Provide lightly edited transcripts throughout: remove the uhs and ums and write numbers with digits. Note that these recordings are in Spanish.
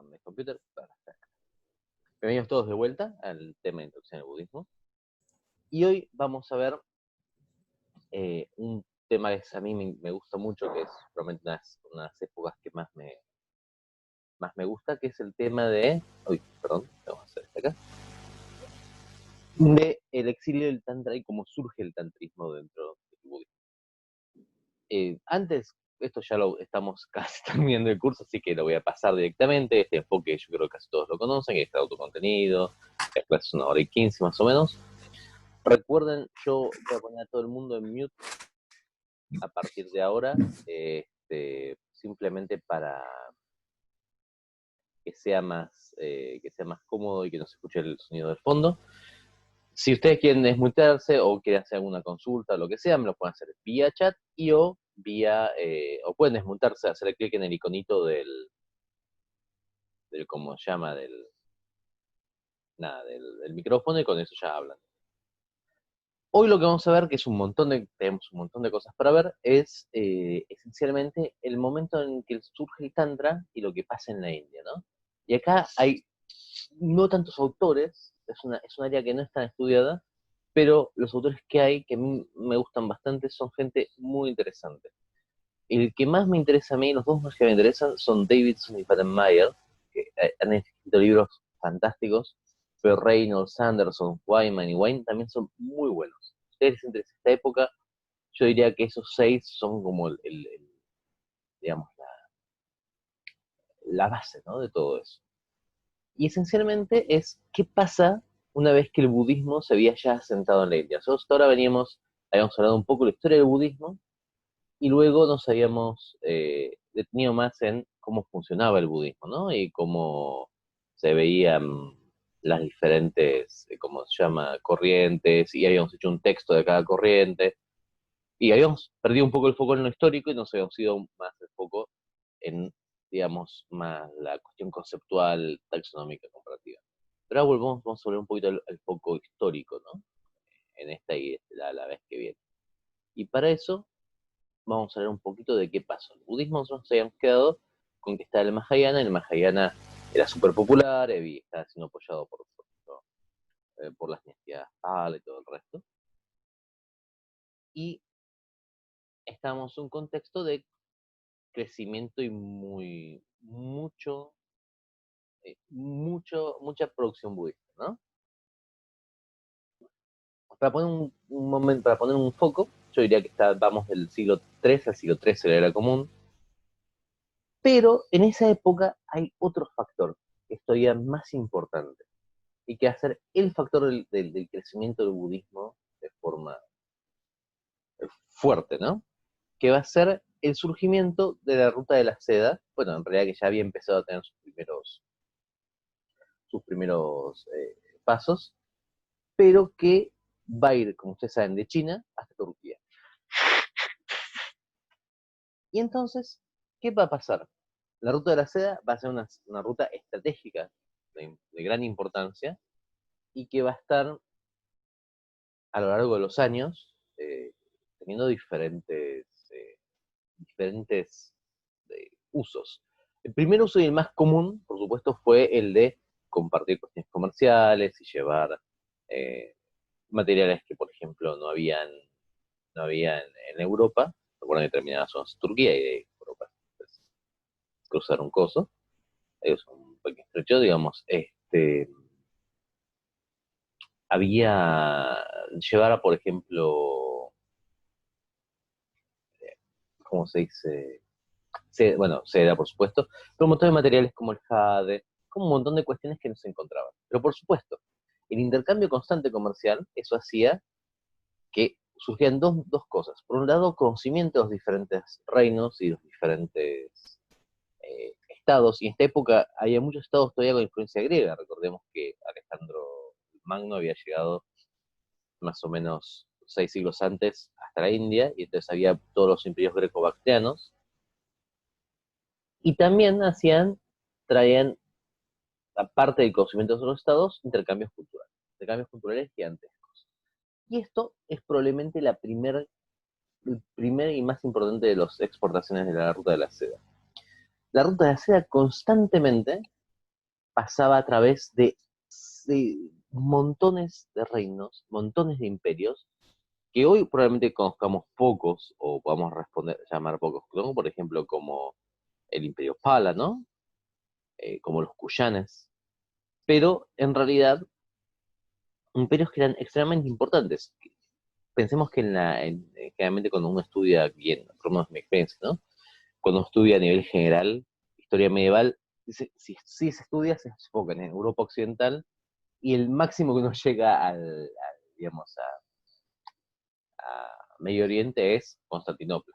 con el computer. Perfecto. Bienvenidos todos de vuelta al tema de introducción al budismo. Y hoy vamos a ver un tema que a mí me gusta mucho, que es probablemente unas épocas que más me gusta, que es el tema de... Perdón, vamos a hacer esto acá. De el exilio del tantra y cómo surge el tantrismo dentro del budismo. Antes, esto ya lo estamos casi terminando el curso, así que lo voy a pasar directamente. Este enfoque yo creo que casi todos lo conocen, es autocontenido, después es 1 hora y 15 más o menos. Recuerden, yo voy a poner a todo el mundo en mute a partir de ahora, simplemente para que sea más cómodo y que no se escuche el sonido del fondo. Si ustedes quieren desmutearse o quieren hacer alguna consulta o lo que sea, me lo pueden hacer vía chat o pueden desmutearse, hacer clic en el iconito del ¿cómo se llama? Del micrófono, y con eso ya hablan. Hoy lo que vamos a ver, que es tenemos un montón de cosas para ver, es esencialmente el momento en que surge el Tantra y lo que pasa en la India, ¿no? Y acá hay no tantos autores, es un área que no es tan estudiada, pero los autores que hay, que a mí me gustan bastante, son gente muy interesante. El que más me interesa a mí, los dos más que me interesan, son Davidson y Patenmeier, que han escrito libros fantásticos, pero Reynolds, Sanderson, Wyman y Wayne también son muy buenos. Si ustedes les interesa esta época, yo diría que esos 6 son como digamos, la base, ¿no?, de todo eso. Y esencialmente es qué pasa una vez que el budismo se había ya asentado en la India. Nosotros hasta ahora habíamos hablado un poco de la historia del budismo, y luego nos habíamos detenido más en cómo funcionaba el budismo, ¿no? Y cómo se veían las diferentes, ¿cómo se llama?, corrientes, y habíamos hecho un texto de cada corriente, y habíamos perdido un poco el foco en lo histórico y nos habíamos ido más el foco en, digamos, más la cuestión conceptual, taxonómica, comparativa. Pero ahora vamos a volver un poquito al foco histórico, ¿no?, en esta y la vez que viene. Y para eso vamos a hablar un poquito de qué pasó. El budismo, nosotros nos habíamos quedado con que estaba el Mahayana era súper popular, estaba siendo apoyado por las dinastías Pala y todo el resto. Y estábamos en un contexto de crecimiento y mucha producción budista, ¿no? Para poner un momento, para poner un foco, yo diría que vamos del siglo III al siglo XIII de la era común. Pero en esa época hay otro factor que es todavía más importante y que va a ser el factor del crecimiento del budismo de forma fuerte, ¿no? Que va a ser el surgimiento de la ruta de la seda. Bueno, en realidad que ya había empezado a tener sus primeros pasos, pero que va a ir, como ustedes saben, de China hasta Turquía. Y entonces, ¿qué va a pasar? La ruta de la seda va a ser una ruta estratégica de gran importancia, y que va a estar a lo largo de los años teniendo diferentes usos. El primer uso y el más común, por supuesto, fue el de compartir cuestiones comerciales y llevar materiales que, por ejemplo, no había en Europa. Recuerden, determinadas zonas de Turquía y de Europa. Entonces, cruzar un coso, es un pequeño estrecho, digamos, llevara, por ejemplo, ¿cómo se dice? Seda, por supuesto, pero un montón de materiales como el jade, como un montón de cuestiones que no se encontraban. Pero por supuesto, el intercambio constante comercial, eso hacía que surgieran dos cosas. Por un lado, conocimiento de los diferentes reinos y los diferentes estados, y en esta época había muchos estados todavía con influencia griega. Recordemos que Alejandro Magno había llegado más o menos 6 siglos antes hasta la India, y entonces había todos los imperios greco-bactrianos, y también traían, aparte del conocimiento de los estados, intercambios culturales gigantescos. Y esto es probablemente el primer y más importante de las exportaciones de la ruta de la seda. La ruta de la seda constantemente pasaba a través de montones de reinos, montones de imperios, que hoy probablemente conozcamos pocos, o podamos llamar pocos, ¿no? Por ejemplo, como el Imperio Pala, ¿no? Como los Kuyanes, pero en realidad imperios que eran extremadamente importantes. Pensemos que generalmente cuando uno estudia, bien, por lo menos mi experiencia, ¿no? Cuando uno estudia a nivel general, historia medieval, si se estudia, se enfoca en Europa Occidental, y el máximo que uno llega digamos, a Medio Oriente es Constantinopla.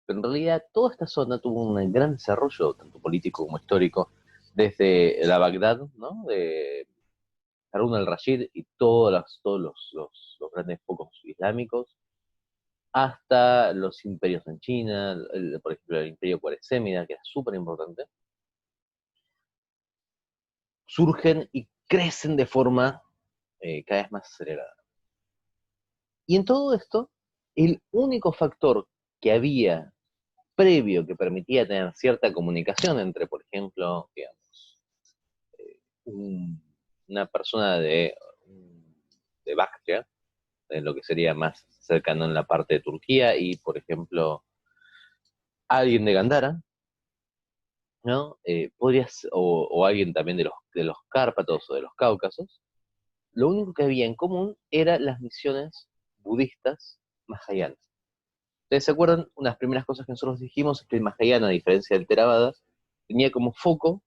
Pero en realidad toda esta zona tuvo un gran desarrollo, tanto político como histórico, desde la Bagdad, ¿no? De Harun al-Rashid y los grandes focos islámicos, hasta los imperios en China, por ejemplo el imperio Cuaresímida, que era súper importante, surgen y crecen de forma cada vez más acelerada. Y en todo esto, el único factor que había previo que permitía tener cierta comunicación entre, por ejemplo, digamos, un- una persona de Bactria, en lo que sería más cercano en la parte de Turquía, y, por ejemplo, alguien de Gandhara, ¿no? O alguien también de los Cárpatos o de los Cáucasos. Lo único que había en común eran las misiones budistas Mahayanas. ¿Ustedes se acuerdan? Unas primeras cosas que nosotros dijimos es que el Mahayana, a diferencia del Theravada, tenía como foco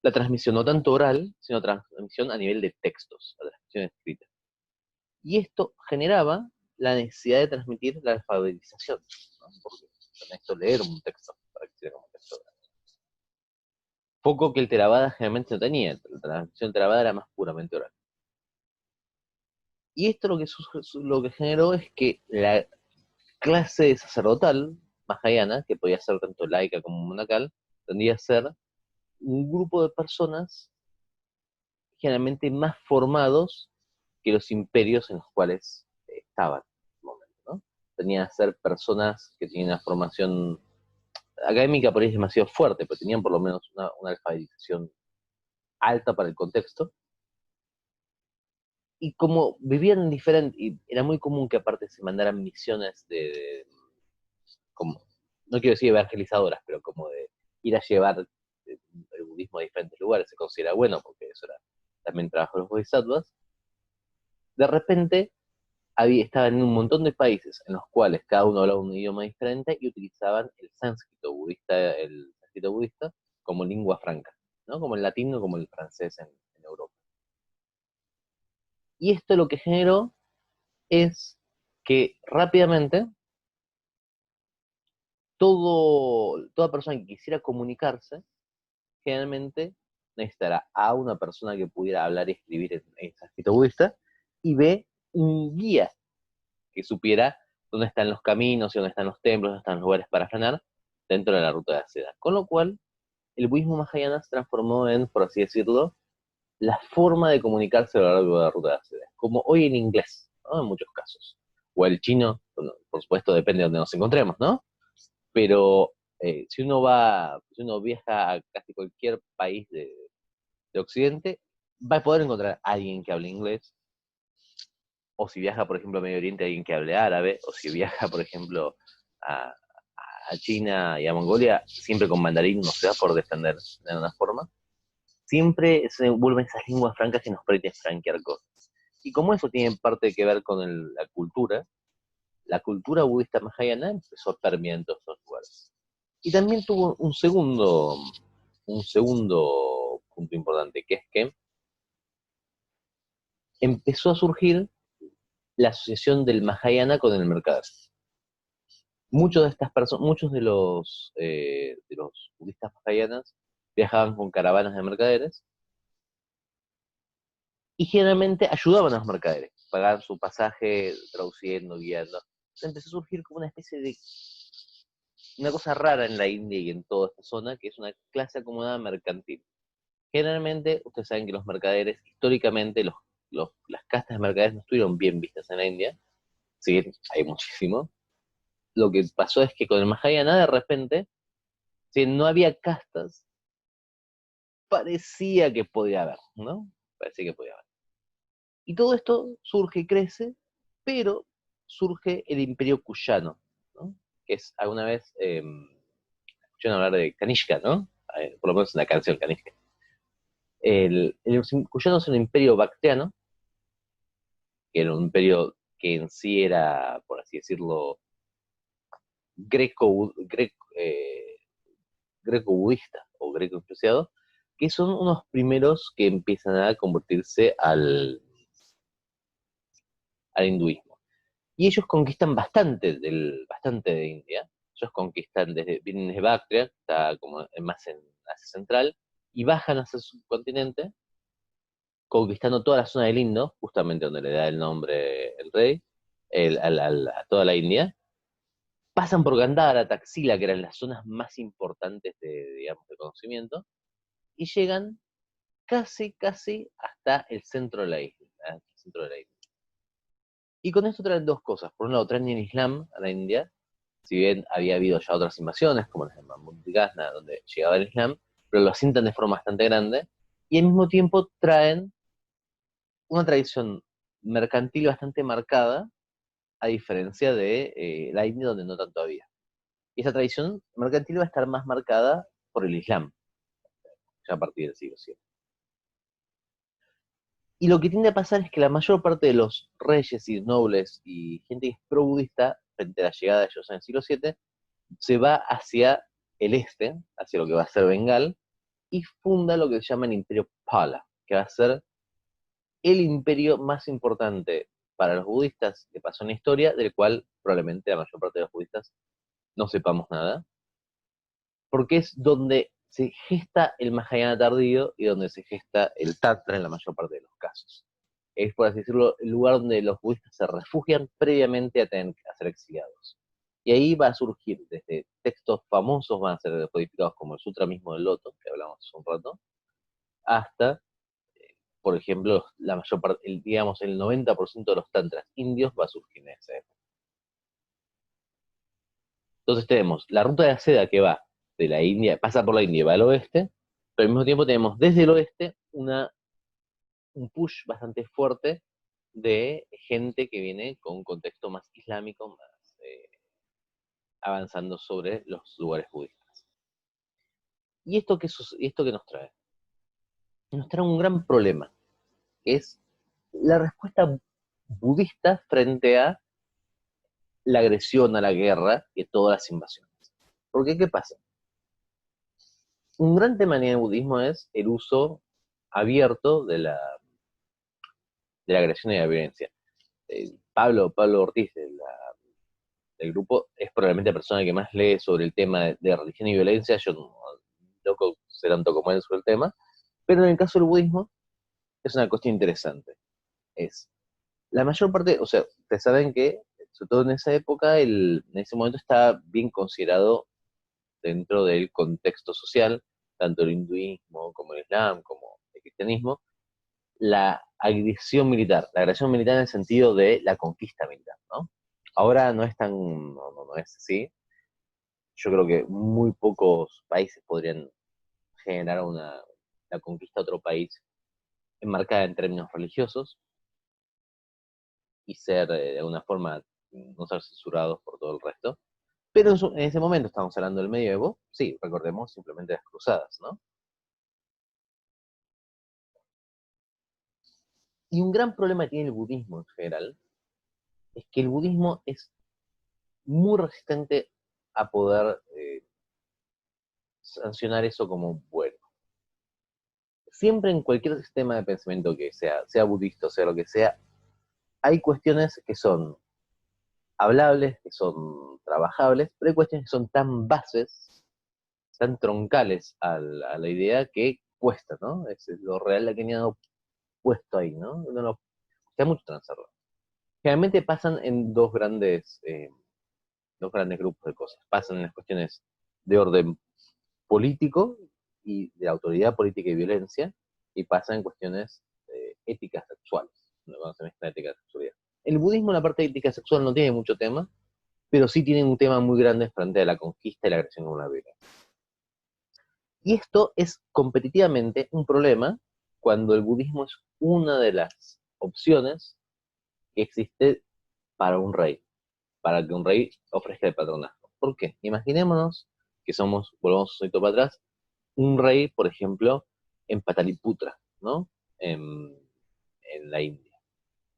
la transmisión no tanto oral, sino transmisión a nivel de textos, la transmisión escrita. Y esto generaba la necesidad de transmitir la alfabetización, ¿no? Porque con esto leer un texto para que sea como texto. Poco que el Theravada generalmente no tenía, la transmisión Theravada era más puramente oral. Y esto lo que generó es que la clase sacerdotal mahayana, que podía ser tanto laica como monacal, tendía a ser un grupo de personas generalmente más formados que los imperios en los cuales estaban en el momento, ¿no? Tenían a ser personas que tenían una formación académica por ahí es demasiado fuerte, pero tenían por lo menos una alfabetización alta para el contexto. Y como vivían en diferentes, y era muy común que aparte se mandaran misiones como, no quiero decir evangelizadoras, pero como de ir a llevar el budismo a diferentes lugares, se considera bueno, porque eso era también trabajo de los bodhisattvas. De repente estaban en un montón de países en los cuales cada uno hablaba un idioma diferente y utilizaban el sánscrito budista como lengua franca, ¿no? Como el latino, como el francés en Europa. Y esto lo que generó es que rápidamente toda persona que quisiera comunicarse, generalmente necesitará a una persona que pudiera hablar y escribir en sánscrito budista, y ve un guía que supiera dónde están los caminos y dónde están los templos, dónde están los lugares para frenar dentro de la ruta de la seda. Con lo cual, el budismo mahayana se transformó en, por así decirlo, la forma de comunicarse a lo largo de la ruta de la seda. Como hoy en inglés, ¿no? En muchos casos. O el chino, bueno, por supuesto, depende de donde nos encontremos, ¿no? Pero si uno viaja a casi cualquier país de Occidente, va a poder encontrar a alguien que hable inglés, o si viaja, por ejemplo, a Medio Oriente, alguien que hable árabe, o si viaja, por ejemplo, a, a China y a Mongolia, siempre con mandarín no se va por defender de alguna forma. Siempre se vuelven esas lenguas francas que nos permiten franquear cosas. Y como eso tiene parte que ver con la cultura budista mahayana empezó a permear en todos esos lugares. Y también tuvo un segundo punto importante, que es que empezó a surgir la asociación del Mahayana con el mercader. Muchos de estas personas, muchos de los budistas mahayanas viajaban con caravanas de mercaderes y generalmente ayudaban a los mercaderes, pagaban su pasaje, traduciendo, guiando. Entonces empezó a surgir como una especie de una cosa rara en la India y en toda esta zona, que es una clase acomodada mercantil. Generalmente, ustedes saben que los mercaderes, históricamente, las castas de mercaderes no estuvieron bien vistas en la India, sí, hay muchísimo. Lo que pasó es que con el Mahayana, de repente, si no había castas, parecía que podía haber, ¿no? Parecía que podía haber. Y todo esto surge y crece, pero surge el Imperio Cuyano, ¿no? Que es alguna vez, escucharon hablar de Kanishka, ¿no? Por lo menos una canción, Kanishka. El Cuyano es un imperio bactriano, que era un imperio que en sí era, por así decirlo, greco, greco, greco-budista o greco-influenciado, que son unos primeros que empiezan a convertirse al hinduismo. Y ellos conquistan bastante de India. Ellos conquistan vienen desde Bactria, está como más en Asia Central, y bajan hacia el subcontinente, conquistando toda la zona del Indo, justamente donde le da el nombre el rey, a toda la India. Pasan por Gandhara, Taxila, que eran las zonas más importantes digamos, de conocimiento, y llegan casi hasta el centro de la isla. El centro de la isla. Y con esto traen dos cosas. Por un lado, traen el Islam a la India, si bien había habido ya otras invasiones, como las de Mahmud de Ghazni, donde llegaba el Islam, pero lo asientan de forma bastante grande, y al mismo tiempo traen una tradición mercantil bastante marcada, a diferencia de la India, donde no tanto había. Y esa tradición mercantil va a estar más marcada por el Islam, ya a partir del siglo VII. Y lo que tiende a pasar es que la mayor parte de los reyes y nobles y gente que es pro-budista, frente a la llegada de ellos en el siglo VII, se va hacia el este, hacia lo que va a ser Bengal, y funda lo que se llama el Imperio Pala, que va a ser el imperio más importante para los budistas que pasó en la historia, del cual probablemente la mayor parte de los budistas no sepamos nada, porque es donde se gesta el Mahayana tardío y donde se gesta el Tantra en la mayor parte de los casos. Es, por así decirlo, el lugar donde los budistas se refugian previamente a ser exiliados. Y ahí va a surgir desde textos famosos, van a ser codificados como el Sutra mismo del Loto, que hablamos hace un rato, hasta, por ejemplo, la mayor parte, digamos, el 90% de los tantras indios va a surgir en esa época. Entonces tenemos la ruta de la seda que va de la India, pasa por la India y va al oeste, pero al mismo tiempo tenemos desde el oeste un push bastante fuerte de gente que viene con un contexto más islámico, más avanzando sobre los lugares budistas. ¿Y esto qué nos trae? Nos trae un gran problema, que es la respuesta budista frente a la agresión, a la guerra y a todas las invasiones. Porque, ¿qué pasa? Un gran tema en el budismo es el uso abierto de la agresión y de la violencia. Pablo Ortiz, del grupo, es probablemente la persona que más lee sobre el tema de religión y violencia. Yo no sé tanto como él sobre el tema, pero en el caso del budismo es una cuestión interesante. Es la mayor parte, o sea, ustedes saben que, sobre todo en esa época, en ese momento estaba bien considerado dentro del contexto social, tanto el hinduismo como el islam, como el cristianismo, la agresión militar en el sentido de la conquista militar, ¿no? Ahora no es no es así. Yo creo que muy pocos países podrían generar la conquista de otro país enmarcada en términos religiosos y ser de alguna forma no ser censurados por todo el resto. Pero en ese momento estamos hablando del medioevo, sí, recordemos simplemente las cruzadas, ¿no? Y un gran problema que tiene el budismo en general es que el budismo es muy resistente a poder sancionar eso como bueno. Siempre en cualquier sistema de pensamiento que sea budista, sea lo que sea, hay cuestiones que son hablables, que son trabajables, pero hay cuestiones que son tan bases, tan troncales a la idea que cuesta, ¿no? Es lo real que han puesto ahí, ¿no? No cuesta mucho transarlo. Generalmente pasan en dos grandes grupos de cosas. Pasan en las cuestiones de orden político y de autoridad política y violencia, y pasan en cuestiones éticas sexuales, cuando se mezcla ética y sexualidad. El budismo en la parte de ética sexual no tiene mucho tema, pero sí tiene un tema muy grande frente a la conquista y la agresión con la violencia. Y esto es competitivamente un problema cuando el budismo es una de las opciones que existe para un rey, para que un rey ofrezca el patronazgo. ¿Por qué? Imaginémonos que somos, volvamos un poquito para atrás, un rey, por ejemplo, en Pataliputra, ¿no? En, en la India.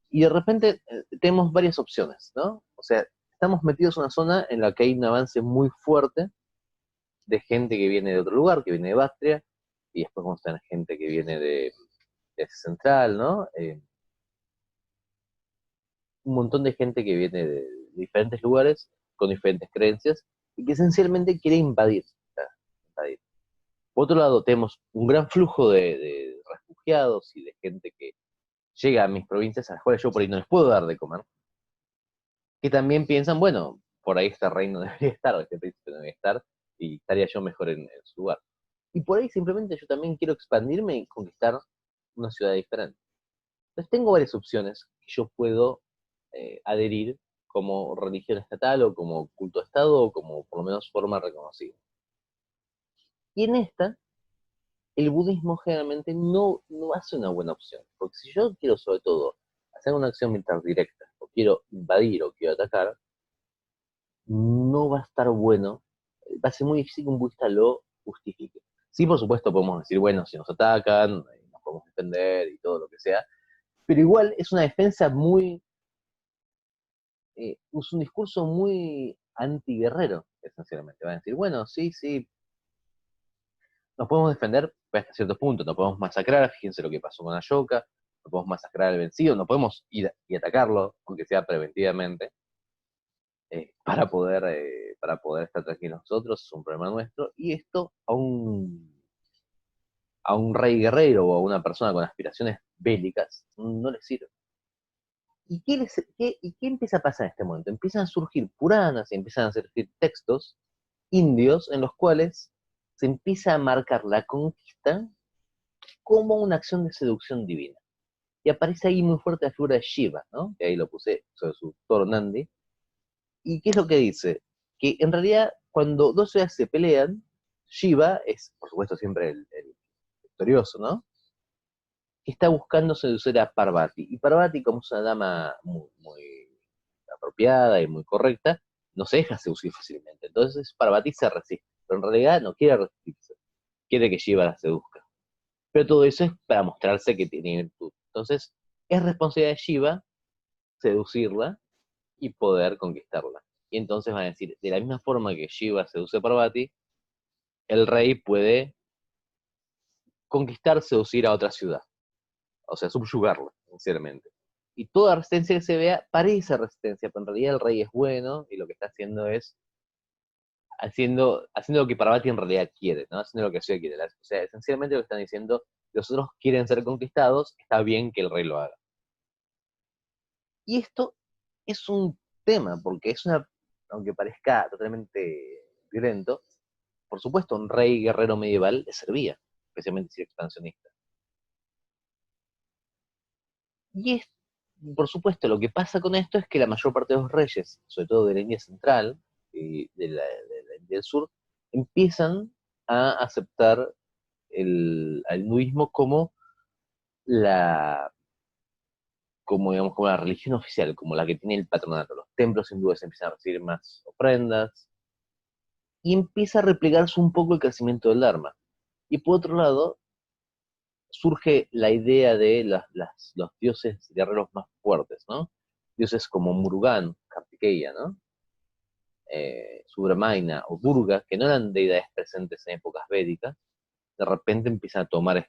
Y de repente tenemos varias opciones, ¿no? O sea, estamos metidos en una zona en la que hay un avance muy fuerte de gente que viene de otro lugar, que viene de Bactria, y después vamos a tener gente que viene de Central, ¿no? Un montón de gente que viene de diferentes lugares, con diferentes creencias, y que esencialmente quiere invadir. Invadir. Por otro lado, tenemos un gran flujo de refugiados y de gente que llega a mis provincias a las cuales yo por ahí no les puedo dar de comer, que también piensan, bueno, por ahí este reino debería estar, este príncipe debería estar, y estaría yo mejor en su lugar. Y por ahí simplemente yo también quiero expandirme y conquistar una ciudad diferente. Entonces tengo varias opciones que yo puedo adherir como religión estatal o como culto de Estado o como por lo menos forma reconocida. Y en esta, el budismo generalmente no hace una buena opción, porque si yo quiero sobre todo hacer una acción militar directa, o quiero invadir o quiero atacar, no va a estar bueno, va a ser muy difícil que un budista lo justifique. Sí, por supuesto, podemos decir, bueno, si nos atacan, nos podemos defender y todo lo que sea, pero igual es una defensa muy, es un discurso muy antiguerrero, esencialmente. Van a decir, bueno, sí, sí, nos podemos defender hasta ciertos puntos, nos podemos masacrar, fíjense lo que pasó con Ashoka, nos podemos masacrar al vencido, no podemos ir y atacarlo, aunque sea preventivamente, para poder estar tranquilos nosotros, es un problema nuestro, y esto a un rey guerrero o a una persona con aspiraciones bélicas no le sirve. ¿Y qué empieza a pasar en este momento? Empiezan a surgir Puranas y empiezan a surgir textos indios en los cuales se empieza a marcar la conquista como una acción de seducción divina. Y aparece ahí muy fuerte la figura de Shiva, ¿no? Que ahí lo puse sobre su toro Nandi. ¿Y qué es lo que dice? Que en realidad, cuando dos ciudades se pelean, Shiva es, por supuesto, siempre el victorioso, ¿no? Que está buscando seducir a Parvati. Y Parvati, como es una dama muy apropiada y muy correcta, no se deja seducir fácilmente. Entonces Parvati se resiste, pero en realidad no quiere resistirse, quiere que Shiva la seduzca. Pero todo eso es para mostrarse que tiene virtud. Entonces es responsabilidad de Shiva seducirla y poder conquistarla. Y entonces van a decir, de la misma forma que Shiva seduce a Parvati, el rey puede conquistar, seducir a otra ciudad, o sea, subyugarla, sinceramente. Y toda resistencia que se vea parece resistencia, pero en realidad el rey es bueno y lo que está haciendo es haciendo lo que Parvati en realidad quiere, ¿no? Haciendo lo que Shiva quiere. O sea, esencialmente lo que están diciendo, los otros quieren ser conquistados, está bien que el rey lo haga. Y esto es un tema, porque es una, aunque parezca totalmente violento, por supuesto, un rey guerrero medieval le servía, especialmente si era expansionista. Y es, por supuesto, lo que pasa con esto es que la mayor parte de los reyes, sobre todo de la India central y de la India del sur, empiezan a aceptar al hinduismo como la, como, digamos, como la religión oficial, como la que tiene el patronato. Los templos hindúes empiezan a recibir más ofrendas y empieza a replegarse un poco el crecimiento del Dharma. Y por otro lado, surge la idea de los dioses guerreros más fuertes, ¿no? Dioses como Murugan, Kartikeya, ¿no? Subramaina o Durga, que no eran deidades presentes en épocas védicas, de repente empiezan a tomar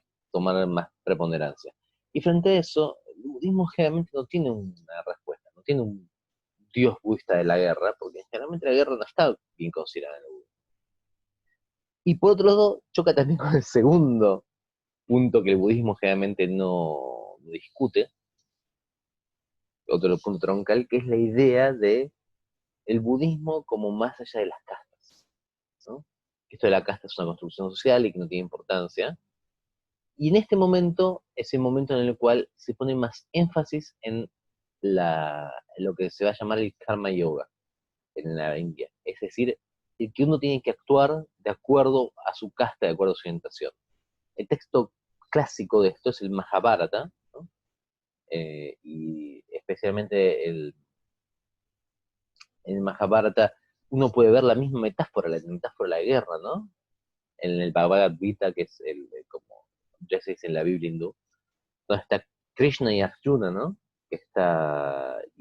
más preponderancia. Y frente a eso, el budismo generalmente no tiene una respuesta, no tiene un dios budista de la guerra, porque generalmente la guerra no está bien considerada en el budismo. Y por otro lado, choca también con el segundo punto que el budismo generalmente no discute, otro punto troncal, que es la idea de el budismo como más allá de las castas, ¿no? Esto de la casta es una construcción social y que no tiene importancia. Y en este momento es el momento en el cual se pone más énfasis en lo que se va a llamar el karma yoga en la India. Es decir, que uno tiene que actuar de acuerdo a su casta, de acuerdo a su orientación. El texto clásico de esto es el Mahabharata, ¿no? Y especialmente el Mahabharata, uno puede ver la metáfora de la guerra, ¿no? En el Bhagavad Gita, que es como ya se dice en la Biblia hindú, donde está Krishna y Arjuna, ¿no? Y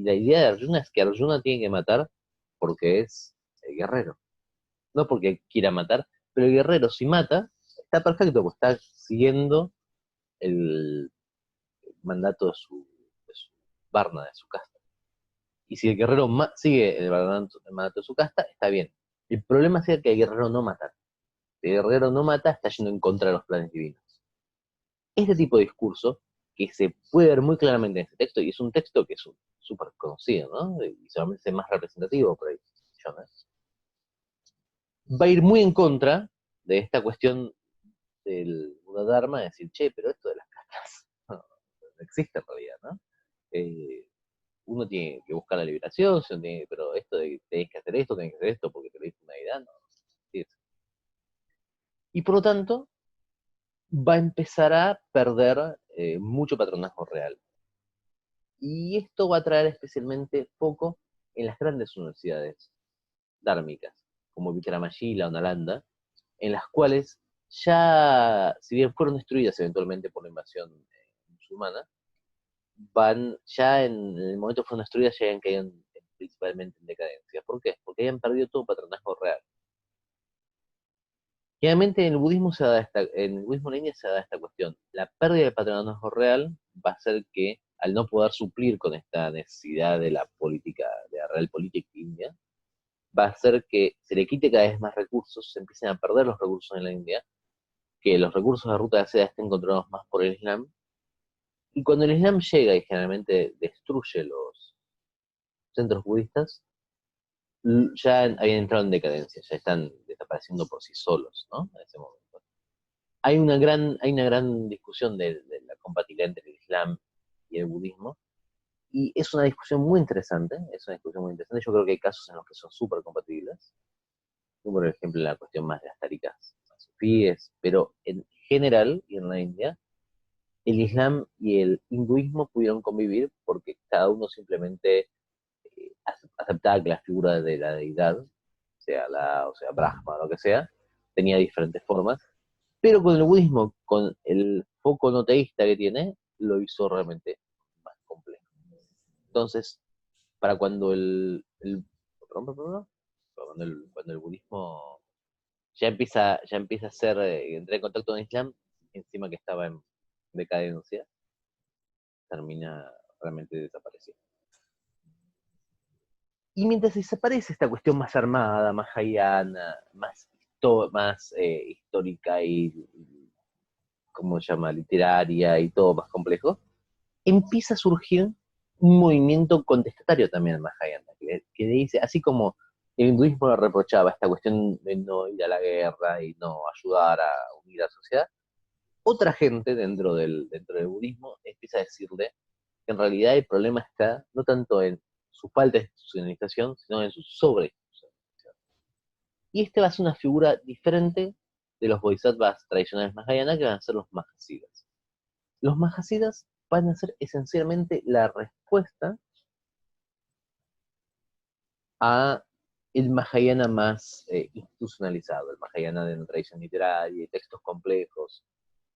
la idea de Arjuna es que Arjuna tiene que matar porque es el guerrero, no porque quiera matar, pero el guerrero si mata, está perfecto, porque está siguiendo el mandato de su varna, de su casta. Y si el guerrero sigue el mandato de su casta, está bien. El problema es que el guerrero no mata. Si el guerrero no mata, está yendo en contra de los planes divinos. Este tipo de discurso, que se puede ver muy claramente en este texto, y es un texto que es súper conocido, ¿no? Y solamente es el más representativo por ahí, Jonas, va a ir muy en contra de esta cuestión del Dharma, de decir, che, pero esto de las castas no existe en realidad, ¿no? Eh, Uno tiene que buscar la liberación, pero esto de tenés que hacer esto, tenés que hacer esto porque te lo dice una edad, no. Sí. Y por lo tanto, va a empezar a perder mucho patronazgo real. Y esto va a traer especialmente foco en las grandes universidades dármicas, como Vikramashila o Nalanda, en las cuales ya, si bien fueron destruidas eventualmente por la invasión musulmana, ya en el momento que fueron destruidas ya habían caído principalmente en decadencia. ¿Por qué? Porque habían perdido todo patronazgo real. Generalmente en el budismo en India se da esta cuestión. La pérdida del patronazgo real va a hacer que, al no poder suplir con esta necesidad de la política, de la realpolitik india, va a hacer que se le quite cada vez más recursos, se empiecen a perder los recursos en la India, que los recursos de ruta de seda estén controlados más por el Islam, y cuando el Islam llega y generalmente destruye los centros budistas, ya habían entrado en decadencia, ya están desapareciendo por sí solos, ¿no? En ese momento. Hay una gran discusión de la compatibilidad entre el Islam y el budismo, y es una discusión muy interesante, yo creo que hay casos en los que son súper compatibles, como por ejemplo la cuestión más de las tarikas sufíes, pero en general, y en la India, el Islam y el hinduismo pudieron convivir porque cada uno simplemente aceptaba que la figura de la deidad, sea la, o sea Brahma, o lo que sea, tenía diferentes formas, pero con el budismo, con el foco no teísta que tiene, lo hizo realmente más complejo. Entonces, para cuando cuando el budismo ya empieza a ser, entrar en contacto con el Islam, encima que estaba en decadencia, termina realmente desapareciendo. Y mientras desaparece esta cuestión más armada, más hayana, más histórica y, ¿cómo se llama?, literaria y todo más complejo, empieza a surgir un movimiento contestatario también al Mahayana, que dice, así como el hinduismo le reprochaba esta cuestión de no ir a la guerra y no ayudar a unir a la sociedad, otra gente dentro del budismo empieza a decirle que en realidad el problema está no tanto en su falta de institucionalización, sino en su sobreinstitucionalización. Y este va a ser una figura diferente de los bodhisattvas tradicionales mahayana, que van a ser los mahasiddhas. Los mahasiddhas van a ser esencialmente la respuesta a el Mahayana más institucionalizado, el Mahayana de una tradición literaria y textos complejos,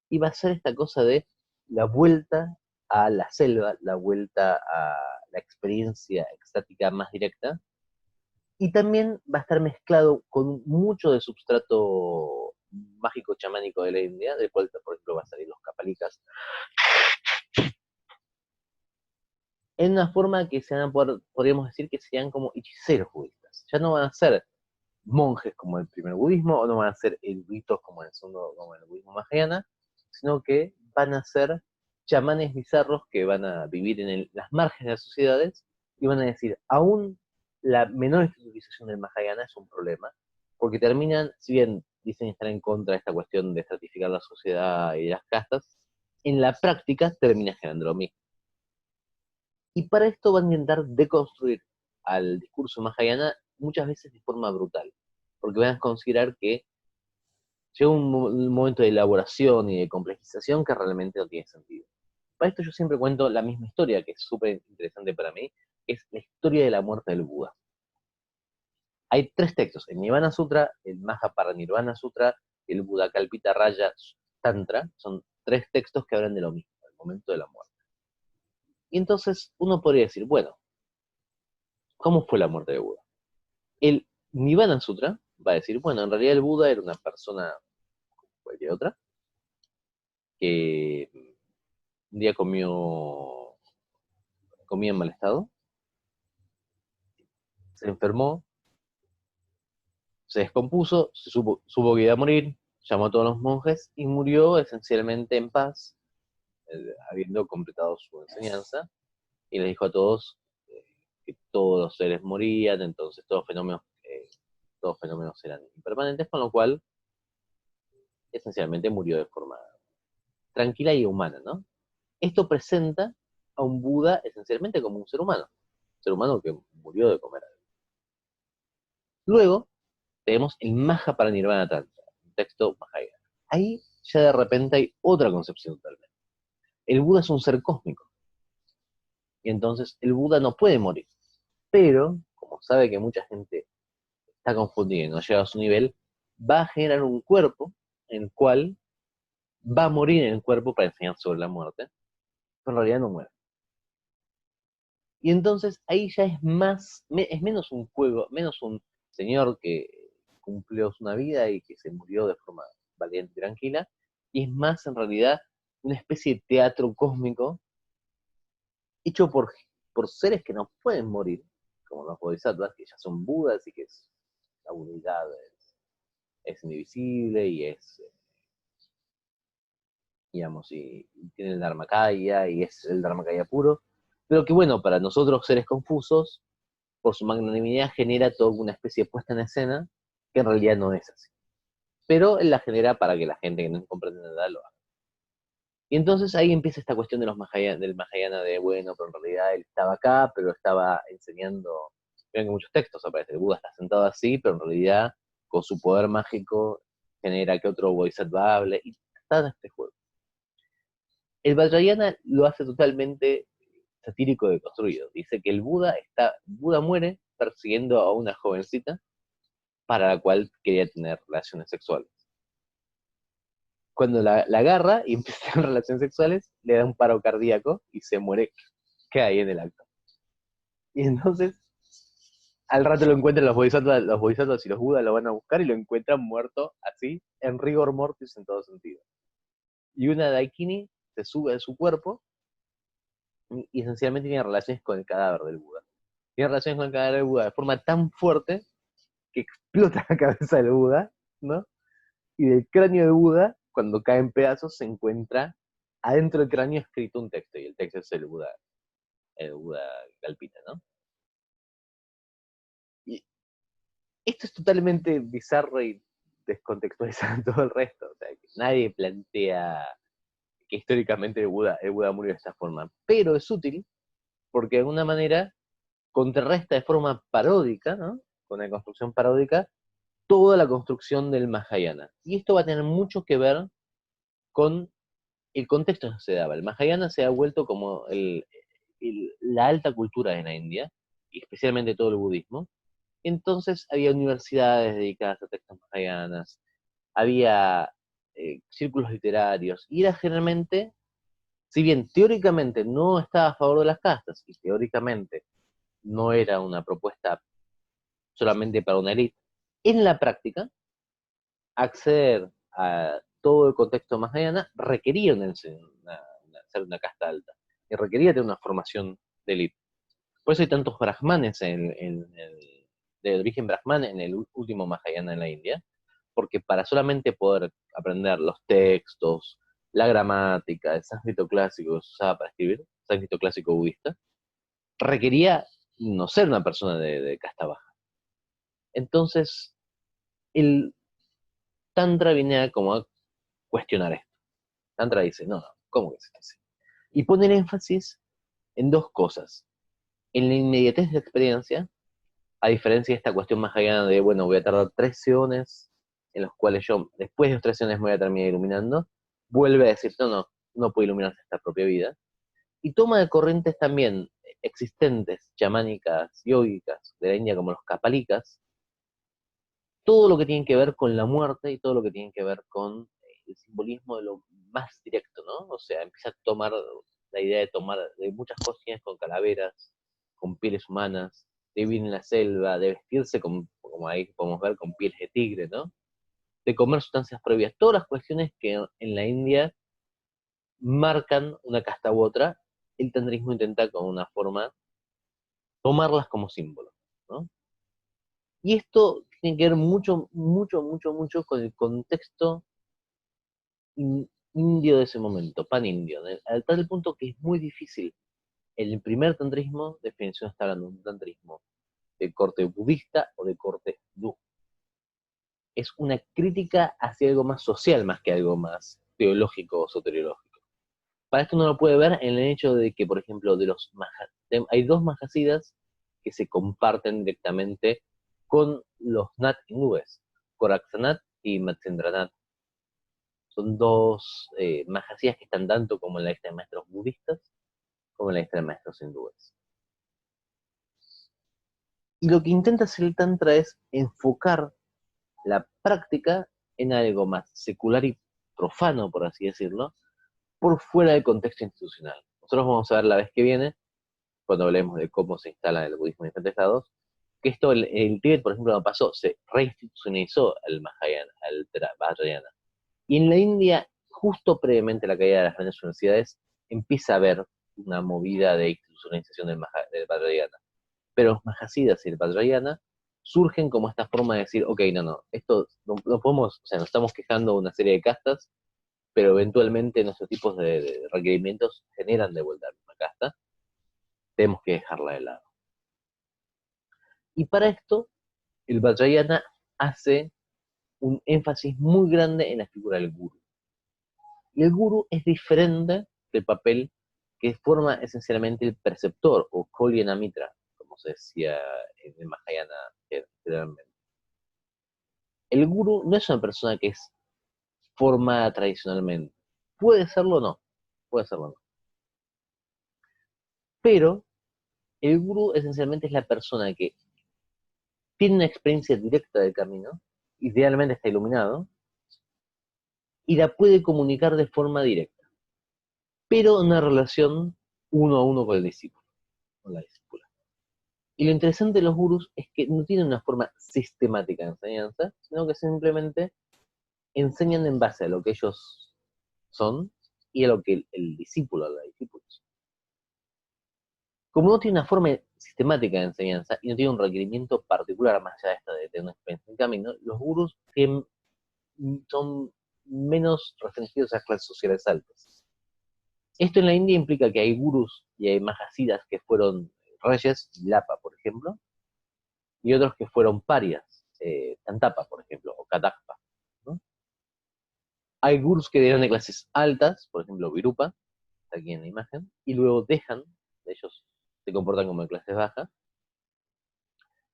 y va a ser esta cosa de la vuelta a la selva, la vuelta a la experiencia extática más directa, y también va a estar mezclado con mucho de substrato mágico chamánico de la India, del cual, por ejemplo, va a salir los kapalikas, en una forma que podríamos decir que serían como hechiceros budistas. Ya no van a ser monjes como el primer budismo, o no van a ser eruditos como el segundo, como el budismo mahayana, sino que van a ser chamanes bizarros que van a vivir en las márgenes de las sociedades y van a decir, aún la menor institucionalización del Mahayana es un problema, porque terminan, si bien dicen estar en contra de esta cuestión de estratificar la sociedad y las castas, en la práctica termina generando lo mismo. Y para esto van a intentar deconstruir al discurso Mahayana muchas veces de forma brutal. porque van a considerar que llega un momento de elaboración y de complejización que realmente no tiene sentido. Para esto yo siempre cuento la misma historia, que es súper interesante para mí, es la historia de la muerte del Buda. Hay tres textos, el Nirvana Sutra, el Mahaparinirvana Sutra y el Buddhakalpita Raya Tantra, son tres textos que hablan de lo mismo, el momento de la muerte. Y entonces uno podría decir, bueno, ¿cómo fue la muerte de Buda? El Nirvana Sutra va a decir, bueno, en realidad el Buda era una persona como cualquier otra, que un día comía en mal estado, se enfermó, se descompuso, supo que iba a morir, llamó a todos los monjes y murió esencialmente en paz, habiendo completado su enseñanza, y les dijo a todos que todos los seres morían, entonces todos fenómenos eran impermanentes, con lo cual esencialmente murió de forma tranquila y humana, ¿no? Esto presenta a un Buda esencialmente como un ser humano que murió de comer. Luego tenemos el Mahaparinirvana Tantra, un texto Mahayana. Ahí ya de repente hay otra concepción totalmente. El Buda es un ser cósmico, y entonces el Buda no puede morir. Pero, como sabe que mucha gente está confundida y no llega a su nivel, va a generar un cuerpo en el cual va a morir en el cuerpo para enseñar sobre la muerte, pero en realidad no muere. Y entonces ahí ya es menos un juego, menos un señor que cumplió una vida y que se murió de forma valiente y tranquila, y es más en realidad una especie de teatro cósmico hecho por seres que no pueden morir, como los bodhisattvas, que ya son budas y que la unidad es indivisible y digamos, y tiene el Dharmakaya y es el Dharmakaya puro, pero que bueno, para nosotros seres confusos, por su magnanimidad genera toda una especie de puesta en escena que en realidad no es así. Pero él la genera para que la gente que no comprende nada lo haga. Y entonces ahí empieza esta cuestión de del Mahayana de, bueno, pero en realidad él estaba acá, pero estaba enseñando, miren que muchos textos aparecen, el Buda está sentado así, pero en realidad con su poder mágico genera que otro bodhisattva hable, y está en este juego. El Vajrayana lo hace totalmente satírico de construido. Dice que Buda muere persiguiendo a una jovencita para la cual quería tener relaciones sexuales. Cuando la agarra y empieza a tener relaciones sexuales, le da un paro cardíaco y se muere, queda ahí en el acto. Y entonces, al rato lo encuentran los bodhisattvas y los budas lo van a buscar y lo encuentran muerto así, en rigor mortis en todo sentido. Y una daikini se sube a su cuerpo y esencialmente tiene relaciones con el cadáver del Buda. Tiene relaciones con el cadáver del Buda de forma tan fuerte que explota la cabeza del Buda, ¿no? Y del cráneo de Buda, cuando cae en pedazos, se encuentra adentro del cráneo escrito un texto, y el texto es el Buda Kalpita, ¿no? Y esto es totalmente bizarro y descontextualizando todo el resto. O sea, que nadie plantea que históricamente el Buda murió de esta forma, pero es útil porque de alguna manera contrarresta de forma paródica, ¿no? Con la construcción paródica, toda la construcción del Mahayana. Y esto va a tener mucho que ver con el contexto en que se daba. El Mahayana se ha vuelto como la alta cultura de la India, y especialmente todo el budismo. Entonces había universidades dedicadas a textos mahayanas, había círculos literarios, y era generalmente, si bien teóricamente no estaba a favor de las castas, y teóricamente no era una propuesta solamente para una élite, en la práctica, acceder a todo el contexto mahayana requería ser una casta alta, y requería tener una formación de élite. Por eso hay tantos brahmanes de origen brahman en el último mahayana en la India, porque para solamente poder aprender los textos, la gramática, el sánscrito clásico que se usaba para escribir, sánscrito clásico budista, requería no ser una persona de casta baja. Entonces, el Tantra viene como a cuestionar esto. Tantra dice, no, ¿cómo que es así? Y pone el énfasis en dos cosas. En la inmediatez de experiencia A diferencia de esta cuestión mahayana de, bueno, voy a tardar 3 eones, en los cuales yo, después de los 3 eones, me voy a terminar iluminando, vuelve a decir, no, no, no puede iluminarse esta propia vida. Y toma de corrientes también existentes, chamánicas, yógicas, de la India, como los kapalikas, todo lo que tiene que ver con la muerte y todo lo que tiene que ver con el simbolismo de lo más directo, ¿no? O sea, empieza a tomar la idea de tomar de muchas cosas con calaveras, con pieles humanas, de vivir en la selva, de vestirse como ahí podemos ver, con pieles de tigre, ¿no? De comer sustancias prohibidas, todas las cuestiones que en la India marcan una casta u otra, el tantrismo intenta con una forma tomarlas como símbolo, ¿no? Y esto tiene que ver mucho, mucho, mucho, mucho con el contexto indio de ese momento, pan-indio, al tal punto que es muy difícil. El primer tantrismo, definición está hablando de un tantrismo de corte budista o de corte hindú. Es una crítica hacia algo más social más que algo más teológico o soteriológico. Para esto uno lo puede ver en el hecho de que, por ejemplo, hay dos mahasidas que se comparten directamente con los Nat hindúes, Gorakshanath y Matsyendranath. Son dos mahasidas que están tanto como en la lista de maestros budistas como en la lista de maestros hindúes. Y lo que intenta hacer el Tantra es enfocar la práctica en algo más secular y profano, por así decirlo, por fuera del contexto institucional. Nosotros vamos a ver la vez que viene, cuando hablemos de cómo se instala el budismo en diferentes lados, que esto, el Tíbet, por ejemplo, no pasó, se reinstitucionalizó al Mahayana, al Vajrayana. Y en la India, justo previamente a la caída de las grandes universidades, empieza a haber una movida de institucionalización del Vajrayana. Pero los Mahasidas y el Vajrayana surgen como esta forma de decir, ok, no, no, esto no podemos, o sea, nos estamos quejando de una serie de castas, pero eventualmente nuestros tipos de requerimientos generan de vuelta la misma casta, tenemos que dejarla de lado. Y para esto, el Vajrayana hace un énfasis muy grande en la figura del guru. Y el guru es diferente del papel que forma esencialmente el preceptor o Kalyana Mitra, como se decía en el Mahayana generalmente. El guru no es una persona que es formada tradicionalmente. Puede serlo o no, puede serlo o no. Pero el guru esencialmente es la persona que tiene una experiencia directa del camino, idealmente está iluminado, y la puede comunicar de forma directa, pero en una relación uno a uno con el discípulo, con la discípula. Y lo interesante de los gurús es que no tienen una forma sistemática de enseñanza, sino que simplemente enseñan en base a lo que ellos son y a lo que el discípulo, la discípula. Como no tiene una forma sistemática de enseñanza y no tiene un requerimiento particular más allá de esta de tener una experiencia en camino, los gurús son menos restringidos a las clases sociales altas. Esto en la India implica que hay gurús y hay mahasidas que fueron reyes, Lapa, por ejemplo, y otros que fueron parias, Tantapa, por ejemplo, o Kadakpa, ¿no? Hay gurús que eran de clases altas, por ejemplo, Virupa, está aquí en la imagen, y luego dejan, ellos se comportan como de clases bajas,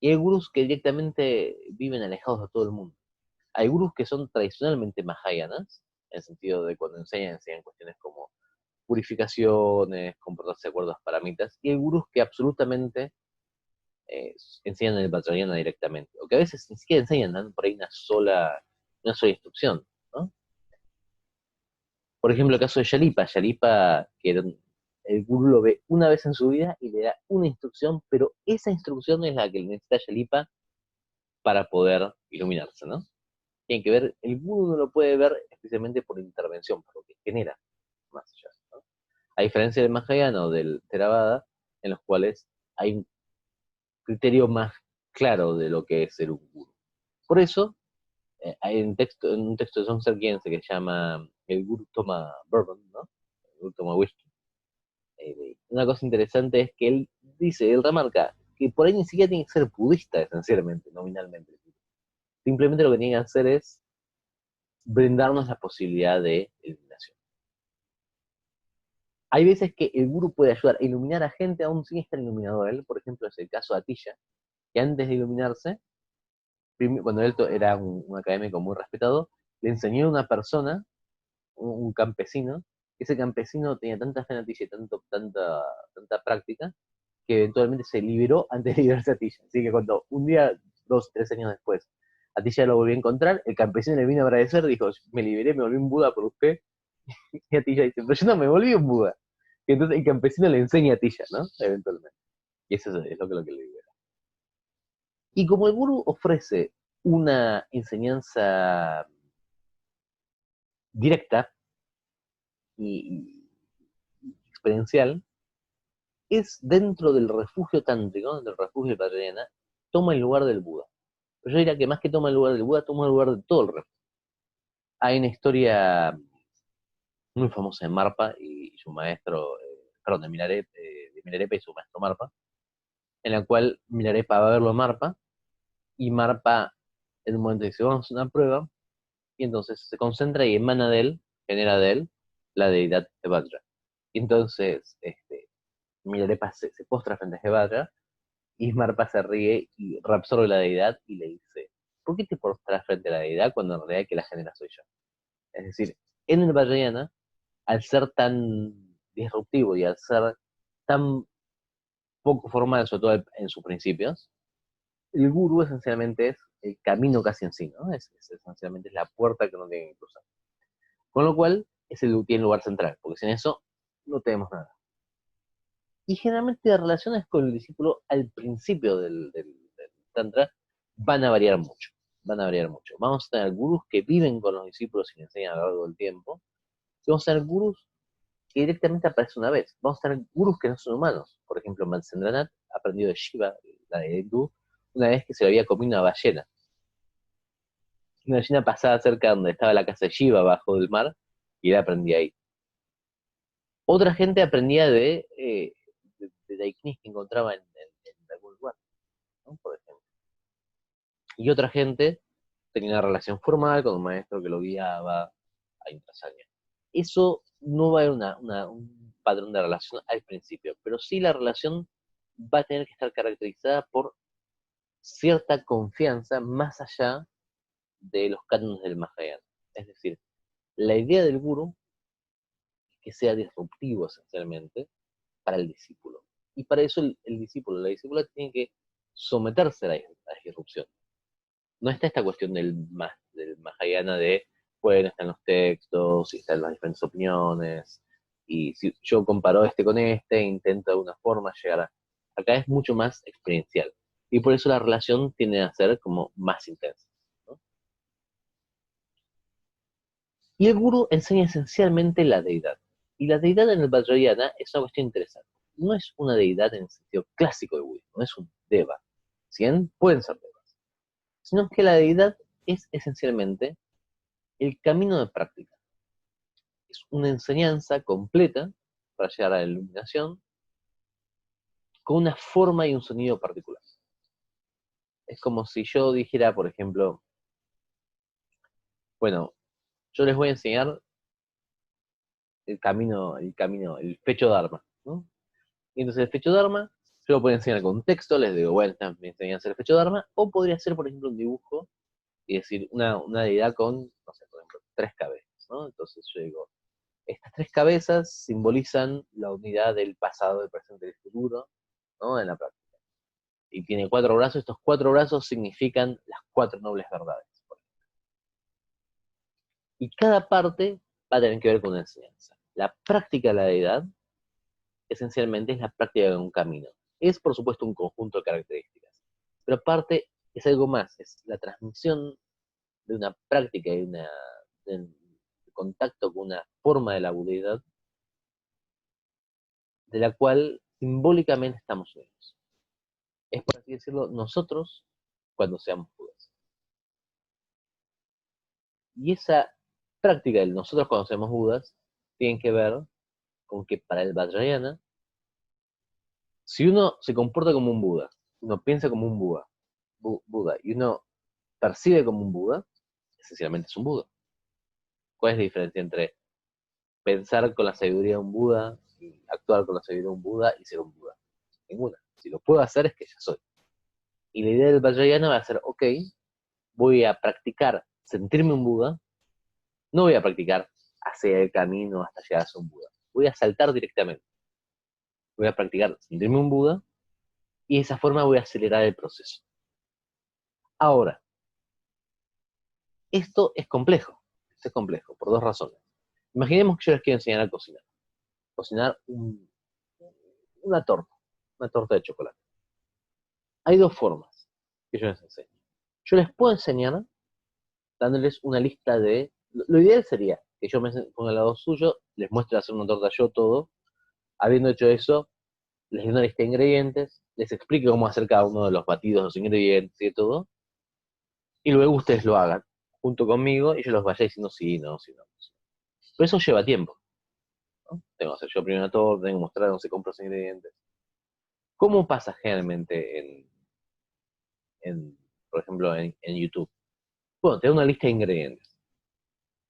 y hay gurús que directamente viven alejados de todo el mundo. Hay gurús que son tradicionalmente mahayanas, en el sentido de cuando enseñan cuestiones como purificaciones, comportarse de acuerdo a las paramitas, y hay gurús que absolutamente enseñan en el Vajrayana directamente, o que a veces ni siquiera enseñan, dan por ahí una sola instrucción, ¿no? Por ejemplo, el caso de Yalipa. Yalipa, el gurú lo ve una vez en su vida y le da una instrucción, pero esa instrucción es la que necesita Yalipa para poder iluminarse, ¿no? Tiene que ver, el gurú no lo puede ver especialmente por intervención, por lo que genera más allá, ¿no? A diferencia del Mahayana o del Theravada, en los cuales hay un criterio más claro de lo que es ser un gurú. Por eso, hay un texto de Song Serkiense que se llama El Guru toma bourbon, ¿no? El Guru toma whisky. Una cosa interesante es que él remarca que por ahí ni siquiera tiene que ser budista esencialmente, nominalmente. Simplemente lo que tiene que hacer es brindarnos la posibilidad de iluminación. Hay veces que el gurú puede ayudar a iluminar a gente aún sin estar iluminado él, por ejemplo es el caso de Atilla, que antes de iluminarse, cuando él era un académico muy respetado, le enseñó a una persona, un campesino, que ese campesino tenía tanta fe en Atilla y tanta práctica, que eventualmente se liberó antes de liberarse a Atilla. Así que cuando un día, 2, 3 años después, Atilla lo volvió a encontrar, el campesino le vino a agradecer, dijo, me liberé, me volví un Buda por usted. Y Atilla dice, pero yo no me volví un Buda. Y entonces el campesino le enseña a Atilla, ¿no? Eventualmente. Y eso es lo que le libera. Y como el gurú ofrece una enseñanza directa y experiencial, es dentro del refugio tántrico, del refugio de Vajrayana, toma el lugar del Buda. Pero yo diría que más que toma el lugar del Buda, toma el lugar de todo el refugio. Hay una historia muy famosa de Marpa y su maestro, perdón, de Milarepa y su maestro Marpa, en la cual Milarepa va a verlo a Marpa, y Marpa en un momento dice, vamos a hacer una prueba, y entonces se concentra y emana de él, genera de él, la deidad de Vajra. Y entonces, Milarepa se postra frente a Jevadra, y Marpa se ríe y reabsorbe la deidad y le dice, ¿por qué te postras frente a la deidad cuando en realidad que la genera soy yo? Es decir, en el Vajrayana, al ser tan disruptivo y al ser tan poco formal, sobre todo en sus principios, el gurú esencialmente es el camino casi en sí, ¿no? Esencialmente es la puerta que uno tiene que cruzar. Con lo cual, tiene lugar central, porque sin eso no tenemos nada. Y generalmente las relaciones con el discípulo al principio del Tantra van a variar mucho. Van a variar mucho. Vamos a tener gurús que viven con los discípulos y les enseñan a lo largo del tiempo. Y vamos a tener gurús que directamente aparecen una vez. Vamos a tener gurús que no son humanos. Por ejemplo, Matsyendranath aprendió de Shiva, la de hindú, una vez que se lo había comido una ballena. Una ballena pasaba cerca de donde estaba la casa de Shiva, bajo del mar, y él aprendía ahí. Otra gente aprendía de Daiknis que encontraba en algún lugar, ¿no? Por ejemplo. Y otra gente tenía una relación formal con un maestro que lo guiaba años tras años. Eso no va a haber un patrón de relación al principio, pero sí la relación va a tener que estar caracterizada por cierta confianza más allá de los cánones del Mahayana. Es decir, la idea del gurú es que sea disruptivo esencialmente para el discípulo. Y para eso el discípulo, la discípula tiene que someterse a la disrupción. No está esta cuestión del Mahayana de, bueno, están los textos, y están las diferentes opiniones, y si yo comparo este con este, intento de alguna forma llegar a... Acá es mucho más experiencial, y por eso la relación tiende a ser como más intensa, ¿no? Y el gurú enseña esencialmente la deidad. Y la deidad en el Vajrayana es una cuestión interesante. No es una deidad en el sentido clásico del budismo, no es un deva. Si bien pueden ser devas, sino que la deidad es esencialmente el camino de práctica. Es una enseñanza completa para llegar a la iluminación con una forma y un sonido particular. Es como si yo dijera, por ejemplo, bueno, yo les voy a enseñar el fecho Dharma, ¿no? Y entonces el fecho Dharma, yo lo puedo enseñar con un texto, les digo, bueno, esta es mi enseñanza del fecho Dharma, o podría ser, por ejemplo, un dibujo y decir una deidad con, no sé, por ejemplo, 3 cabezas, ¿no? Entonces yo digo, estas 3 cabezas simbolizan la unidad del pasado, del presente y del futuro, ¿no? En la práctica. Y tiene 4 brazos, estos 4 brazos significan las 4 nobles verdades. Y cada parte va a tener que ver con una enseñanza. La práctica de la deidad, esencialmente, es la práctica de un camino. Es, por supuesto, un conjunto de características. Pero aparte, es algo más, es la transmisión de una práctica y de contacto con una forma de la budidad de la cual simbólicamente estamos unidos. Es, por así decirlo, nosotros cuando seamos budas. Y esa práctica del nosotros cuando seamos budas tiene que ver con que para el Vajrayana, si uno se comporta como un Buda, uno piensa como un Buda y uno percibe como un Buda, esencialmente es un Buda. ¿Cuál es la diferencia entre pensar con la sabiduría de un Buda y actuar con la sabiduría de un Buda y ser un Buda? Ninguna. Si lo puedo hacer es que ya soy. Y la idea del Vajrayana va a ser, ok, voy a practicar sentirme un Buda, no voy a practicar hacer el camino hasta llegar a ser un Buda. Voy a saltar directamente. Voy a practicar sentirme un Buda y de esa forma voy a acelerar el proceso. Ahora, esto es complejo por dos razones. Imaginemos que yo les quiero enseñar a cocinar una torta, una torta de chocolate. Hay dos formas que yo les enseño. Yo les puedo enseñar dándoles una lista de... Lo ideal sería que yo me ponga al lado suyo, les muestre hacer una torta yo todo. Habiendo hecho eso, les doy una lista de ingredientes, les explique cómo hacer cada uno de los batidos, los ingredientes y todo, y luego ustedes lo hagan junto conmigo y yo los vaya diciendo sí, no, sí, no. Pero eso lleva tiempo, ¿no? Tengo que hacer yo primero una torta, tengo que mostrar cómo se compran los ingredientes. ¿Cómo pasa generalmente por ejemplo, en YouTube? Bueno, te da una lista de ingredientes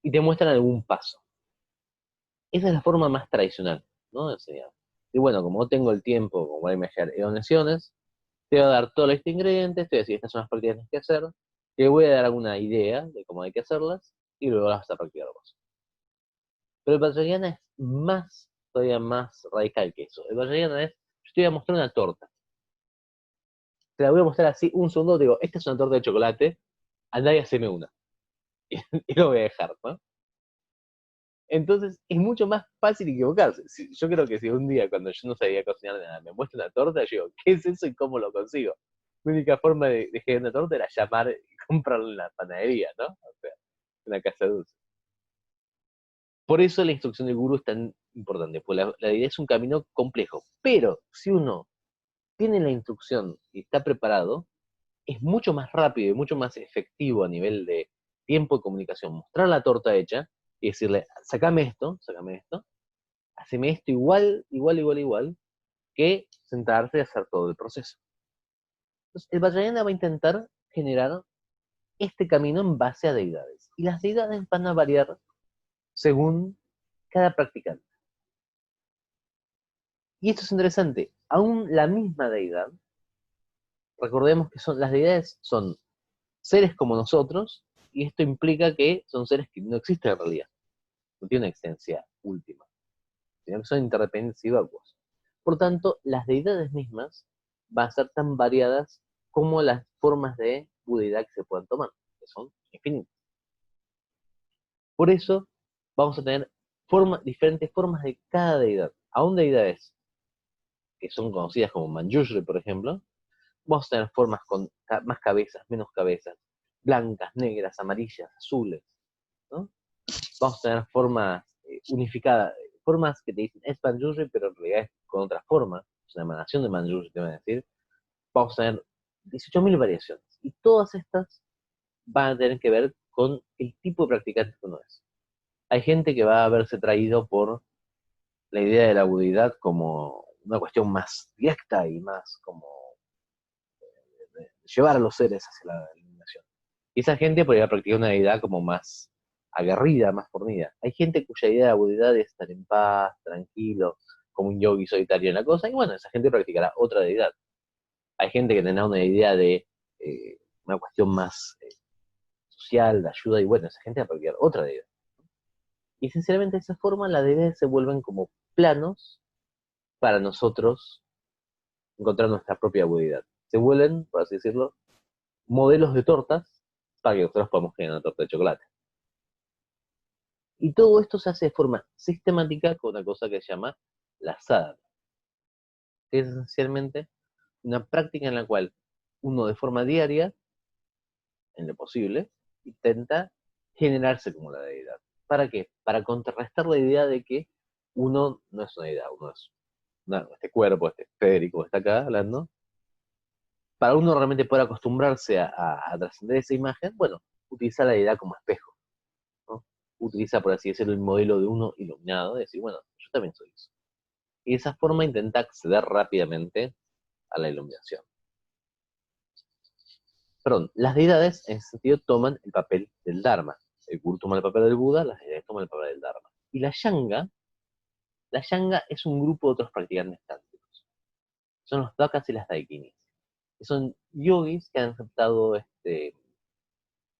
y te muestran algún paso. Esa es la forma más tradicional, ¿no? De enseñar. Y bueno, como no tengo el tiempo, como hay donaciones, te voy a dar toda la lista de ingredientes, te voy a decir, estas son las prácticas que tienes que hacer, te voy a dar alguna idea de cómo hay que hacerlas, y luego las vas a practicar vos. Pero el Vajrayana es todavía más radical que eso. El Vajrayana es, yo te voy a mostrar una torta. Te la voy a mostrar así, un segundo, te digo, esta es una torta de chocolate, andá y haceme una. Y lo voy a dejar, ¿no? Entonces es mucho más fácil equivocarse. Yo creo que si un día, cuando yo no sabía cocinar nada, me muestra una torta, yo digo, ¿qué es eso y cómo lo consigo? Mi única forma de generar una torta era llamar y comprarla en la panadería, ¿no? O sea, en la casa dulce. Por eso la instrucción del gurú es tan importante, porque la idea es un camino complejo. Pero si uno tiene la instrucción y está preparado, es mucho más rápido y mucho más efectivo a nivel de tiempo de comunicación. Mostrar la torta hecha y decirle, sacame esto, haceme esto igual, igual, igual, igual, que sentarse y hacer todo el proceso. Entonces, el Vajrayana va a intentar generar este camino en base a deidades. Y las deidades van a variar según cada practicante. Y esto es interesante. Aún la misma deidad, recordemos que las deidades son seres como nosotros, y esto implica que son seres que no existen en realidad. No tienen una existencia última, sino que son interdependientes y vacuos. Por tanto, las deidades mismas van a ser tan variadas como las formas de budeidad que se puedan tomar, que son infinitas. Por eso vamos a tener diferentes formas de cada deidad. Aún deidades que son conocidas como Manjushri, por ejemplo, vamos a tener formas con más cabezas, menos cabezas, blancas, negras, amarillas, azules, ¿no? Vamos a tener formas unificadas, formas que te dicen es Manjushri, pero en realidad es con otra forma, es una emanación de Manjushri, te van a decir. Vamos a tener 18.000 variaciones. Y todas estas van a tener que ver con el tipo de practicante que uno es. Hay gente que va a verse traído por la idea de la budidad como una cuestión más directa y más como llevar a los seres hacia la iluminación. Y esa gente podría practicar una deidad como más aguerrida, más fornida. Hay gente cuya idea de la budidad es estar en paz, tranquilo, como un yogi solitario en la cosa, y bueno, esa gente practicará otra deidad. Hay gente que tendrá una idea de una cuestión más social, de ayuda, y bueno, esa gente va a practicar otra deidad. Y sinceramente de esa forma las deidades se vuelven como planos para nosotros encontrar nuestra propia budidad. Se vuelven, por así decirlo, modelos de tortas para que nosotros podamos generar una torta de chocolate. Y todo esto se hace de forma sistemática con una cosa que se llama la sadhana, que es esencialmente una práctica en la cual uno de forma diaria, en lo posible, intenta generarse como la deidad. ¿Para qué? Para contrarrestar la idea de que uno no es una deidad, uno es este cuerpo, este esférico que está acá hablando. Para uno realmente poder acostumbrarse a trascender esa imagen, bueno, utiliza la deidad como espejo, ¿no? Utiliza, por así decirlo, el modelo de uno iluminado, de decir, bueno, yo también soy eso. Y de esa forma intenta acceder rápidamente a la iluminación. Perdón, las deidades en ese sentido toman el papel del Dharma. El Guru toma el papel del Buda, las deidades toman el papel del Dharma. Y la Yanga es un grupo de otros practicantes tántricos. Son los Dakas y las Daikinis. Son yogis que han aceptado este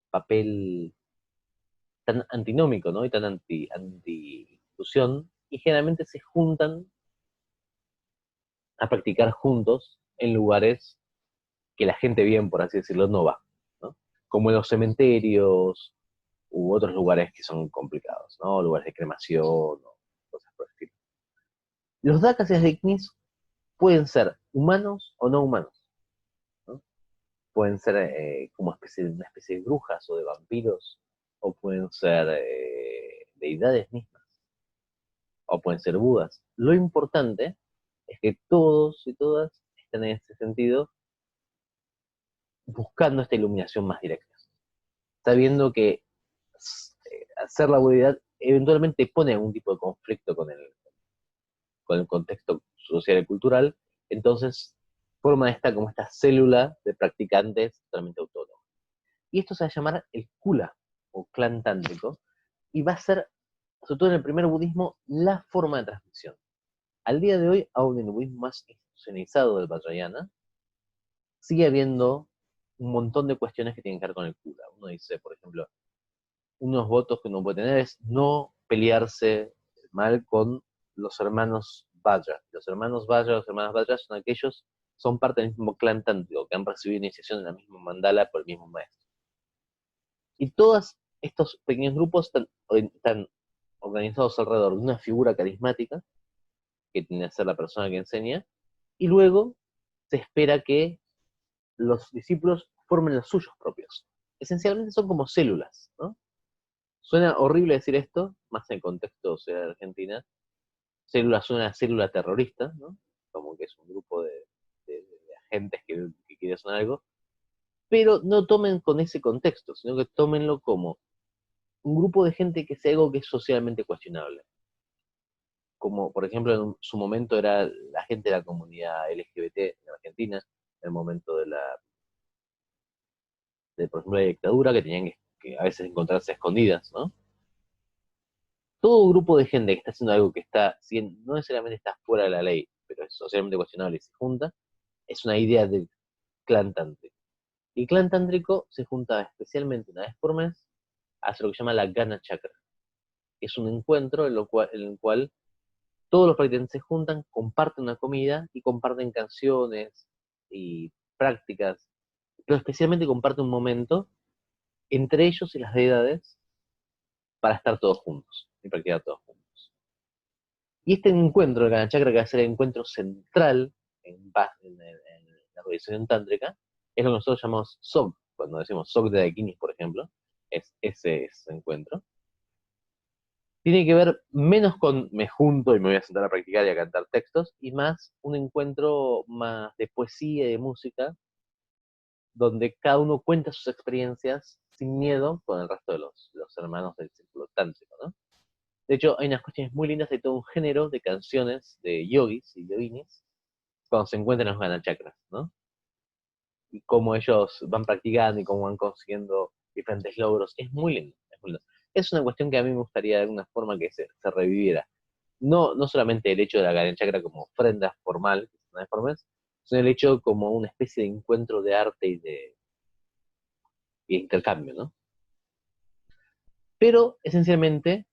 papel tan antinómico, ¿no? Y tan anti-institución, y generalmente se juntan a practicar juntos en lugares que la gente bien, por así decirlo, no va, ¿no? Como en los cementerios u otros lugares que son complicados, ¿no? Lugares de cremación o cosas por el estilo. Los dakas y las Ignis pueden ser humanos o no humanos, ¿no? Pueden ser como una especie de brujas o de vampiros, o pueden ser deidades mismas, o pueden ser budas. Lo importante es que todos y todas estén en ese sentido buscando esta iluminación más directa, sabiendo que hacer la budidad eventualmente pone algún tipo de conflicto con el contexto social y cultural, entonces forma como esta célula de practicantes totalmente autónomos. Y esto se va a llamar el Kula, o clan tántrico, y va a ser, sobre todo en el primer budismo, la forma de transmisión. Al día de hoy, aún en el budismo más institucionalizado del Vajrayana, sigue habiendo un montón de cuestiones que tienen que ver con el Kula. Uno dice, por ejemplo, unos votos que uno puede tener es no pelearse mal con los hermanos Vajra. Los hermanos Vajra, los hermanos Vajra son aquellos, son parte del mismo clan tántrico, que han recibido iniciación en la misma mandala por el mismo maestro. Y todos estos pequeños grupos están organizados alrededor de una figura carismática, que tiene que ser la persona que enseña, y luego se espera que los discípulos formen los suyos propios. Esencialmente son como células, ¿no? Suena horrible decir esto, más en contexto social de Argentina. Célula suena a célula terrorista, ¿no? Como que es un grupo de agentes que quiere hacer algo. Pero no tomen con ese contexto, sino que tómenlo como un grupo de gente que hace algo que es socialmente cuestionable. Como, por ejemplo, en su momento era la gente de la comunidad LGBT en Argentina, en el momento por ejemplo, la dictadura, que tenían que a veces encontrarse escondidas, ¿no? Todo grupo de gente que está haciendo algo que está, no necesariamente está fuera de la ley, pero es socialmente cuestionable y se junta, es una idea del clan tántrico. Y el clan tántrico se junta especialmente una vez por mes a hacer lo que se llama la Gana Chakra. Es un encuentro en el cual todos los practicantes se juntan, comparten una comida y comparten canciones y prácticas, pero especialmente comparten un momento entre ellos y las deidades para estar todos juntos y practicar todos juntos. Y este encuentro, el Gana Chakra, que va a ser el encuentro central en la organización tántrica, es lo que nosotros llamamos SOG. Cuando decimos SOG de Dakinis, por ejemplo, es ese encuentro. Tiene que ver menos con me junto y me voy a sentar a practicar y a cantar textos, y más un encuentro más de poesía y de música, donde cada uno cuenta sus experiencias sin miedo con el resto de los hermanos del círculo tántrico, ¿no? De hecho, hay unas cuestiones muy lindas de todo un género de canciones de yogis y yoginis cuando se encuentran en los ganachakras, ¿no? Y cómo ellos van practicando y cómo van consiguiendo diferentes logros. Es muy lindo, es muy lindo. Es una cuestión que a mí me gustaría de alguna forma que se reviviera. No solamente el hecho de la ganachakra como ofrenda formal, una vez por mes, sino el hecho como una especie de encuentro de arte y de intercambio, ¿no? Pero esencialmente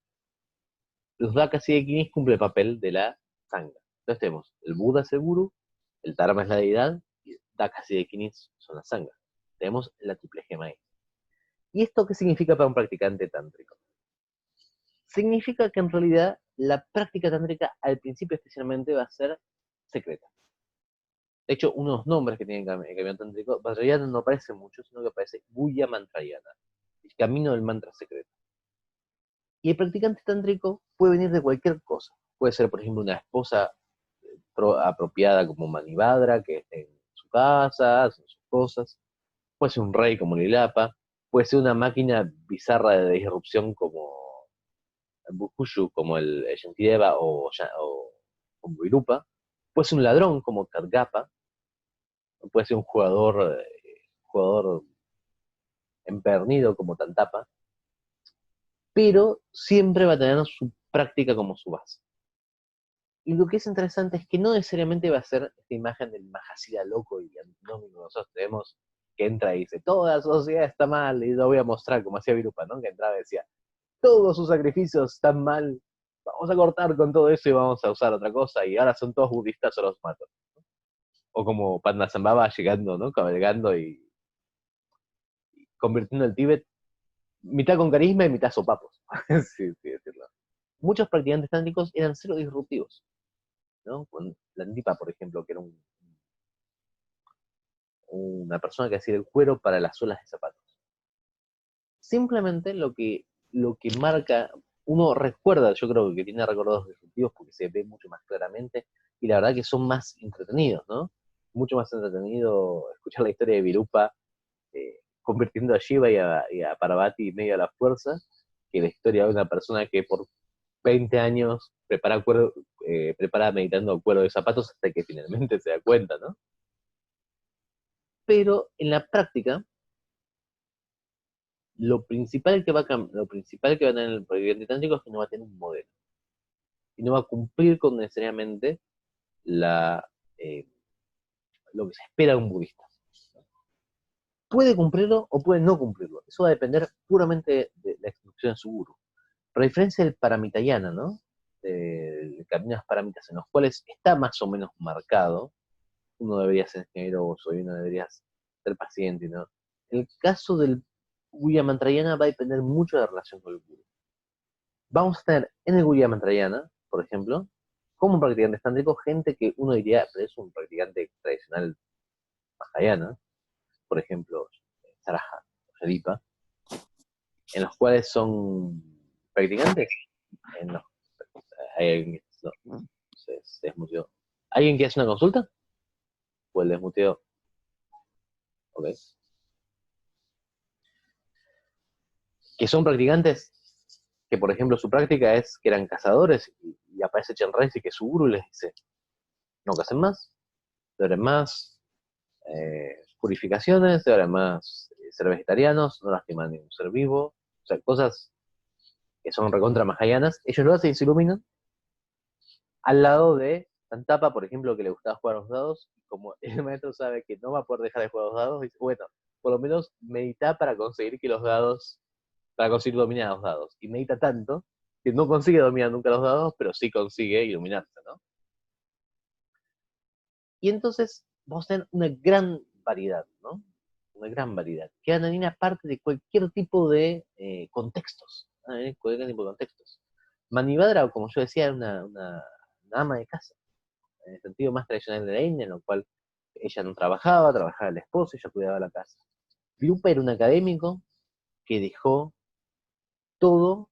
los Dakas y Ekinis cumple el papel de la sangha. Entonces tenemos el Buda es el guru, el Dharma es la deidad, y Dakas y Ekinis son la sangha. Tenemos la triple gema ahí. ¿Y esto qué significa para un practicante tántrico? Significa que en realidad la práctica tántrica al principio especialmente va a ser secreta. De hecho, unos nombres que tiene el camino tántrico, Vajrayana no aparece mucho, sino que aparece Guya Mantrayana, el camino del mantra secreto. Y el practicante tántrico puede venir de cualquier cosa. Puede ser, por ejemplo, una esposa apropiada como Manibhadra, que esté en su casa, haciendo sus cosas. Puede ser un rey como Lilapa. Puede ser una máquina bizarra de disrupción como Bukushu, como el Shantideva o Virupa. Puede ser un ladrón como Kadgapa. Puede ser un jugador empernido como Tantapa. Pero siempre va a tener su práctica como su base. Y lo que es interesante es que no necesariamente va a ser esta imagen del Mahasida loco y antinómico que nosotros tenemos, que entra y dice, toda la sociedad está mal, y lo voy a mostrar como hacía Virupa, ¿no? Que entraba y decía, todos sus sacrificios están mal, vamos a cortar con todo eso y vamos a usar otra cosa, y ahora son todos budistas o los mato. O como Padmasambhava llegando, ¿no? Cabalgando y convirtiendo el Tíbet mitad con carisma y mitad sopapos. Sí, sí, decirlo. Muchos practicantes tántricos eran cero disruptivos, ¿no? Con la Antipa, por ejemplo, que era una persona que hacía el cuero para las suelas de zapatos. Simplemente lo que marca, uno recuerda, yo creo que tiene recuerdos disruptivos porque se ve mucho más claramente, y la verdad que son más entretenidos, ¿no? Mucho más entretenido escuchar la historia de Virupa convirtiendo a Shiva y a Parvati medio a la fuerza, que la historia de una persona que por 20 años prepara meditando cuero de zapatos hasta que finalmente se da cuenta, ¿no? Pero en la práctica, lo principal que va a tener el practicante tántrico es que no va a tener un modelo y no va a cumplir con necesariamente la, eh, lo que se espera de un budista. Puede cumplirlo o puede no cumplirlo. Eso va a depender puramente de la instrucción de su guru. Pero a diferencia del Paramitayana, ¿no? De caminos paramitas en los cuales está más o menos marcado, uno debería ser generoso y uno debería ser paciente, ¿no? El caso del Guya Mantrayana va a depender mucho de la relación con el guru. Vamos a tener en el Guya Mantrayana, por ejemplo, como un practicante tántrico, gente que uno diría, pero es un practicante tradicional mahayana, por ejemplo, Saraja, Sharipa, en los cuales son practicantes, en los, hay, no, se desmuteó. ¿Alguien que hace una consulta? Pues el desmuteo. Ok. Que son practicantes que, por ejemplo, su práctica es que eran cazadores y aparece Chenrez y que su guru les dice, no casen más, de más purificaciones, de más ser vegetarianos, no lastiman a ningún ser vivo, o sea, cosas que son recontra mahayanas, ellos lo hacen y se iluminan, al lado de Santapa, por ejemplo, que le gustaba jugar a los dados, y como el maestro sabe que no va a poder dejar de jugar a los dados, dice, bueno, por lo menos medita para conseguir que los dados, para conseguir dominar los dados. Y medita tanto que no consigue dominar nunca los dados, pero sí consigue iluminarse, ¿no? Y entonces vamos a tener una gran variedad, ¿no? Una gran variedad, que analiza parte de cualquier tipo de contextos, ¿eh? Cualquier tipo de contextos. Manivadra, como yo decía, era una ama de casa, en el sentido más tradicional de la India, en lo cual ella no trabajaba el esposo, ella cuidaba la casa. Virupa era un académico que dejó todo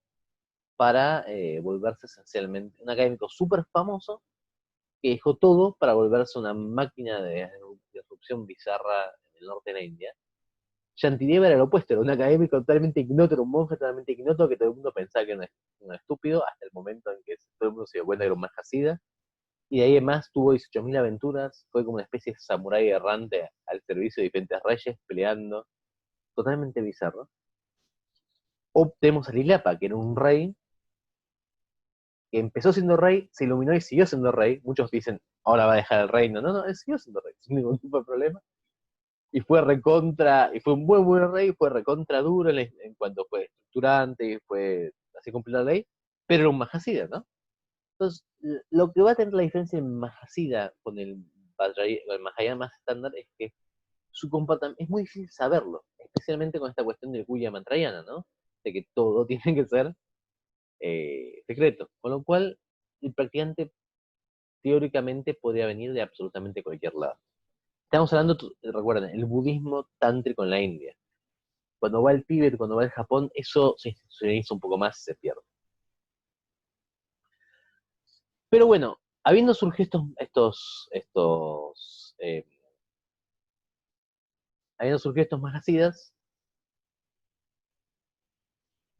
para volverse esencialmente un académico súper famoso que dejó todo para volverse una máquina de disrupción bizarra en el norte de la India. Shantideva era lo opuesto, era un académico totalmente ignoto, era un monje totalmente ignoto que todo el mundo pensaba que era un estúpido hasta el momento en que todo el mundo se dio cuenta que era un majasida. Y de ahí en más tuvo 18.000 aventuras, fue como una especie de samurái errante al servicio de diferentes reyes peleando, totalmente bizarro. O tenemos a Lilapa, que era un rey que empezó siendo rey, se iluminó y siguió siendo rey. Muchos dicen, ahora va a dejar el reino. No, no, él siguió siendo rey, sin ningún tipo de problema. Y fue recontra, y fue un buen, buen rey, fue recontra duro en cuanto fue estructurante, y fue así cumplir la ley, pero era un Mahasida, ¿no? Entonces, lo que va a tener la diferencia en Mahasida con el Mahayana más estándar es que su comportamiento es muy difícil saberlo, especialmente con esta cuestión del Guya Mantrayana, ¿no? De que todo tiene que ser secreto. Con lo cual, el practicante teóricamente podría venir de absolutamente cualquier lado. Estamos hablando, recuerden, el budismo tántrico en la India. Cuando va al Tíbet, cuando va al Japón, eso se institucionaliza un poco más y se pierde. Pero bueno, habiendo surgido habiendo surgido estos mahasidas,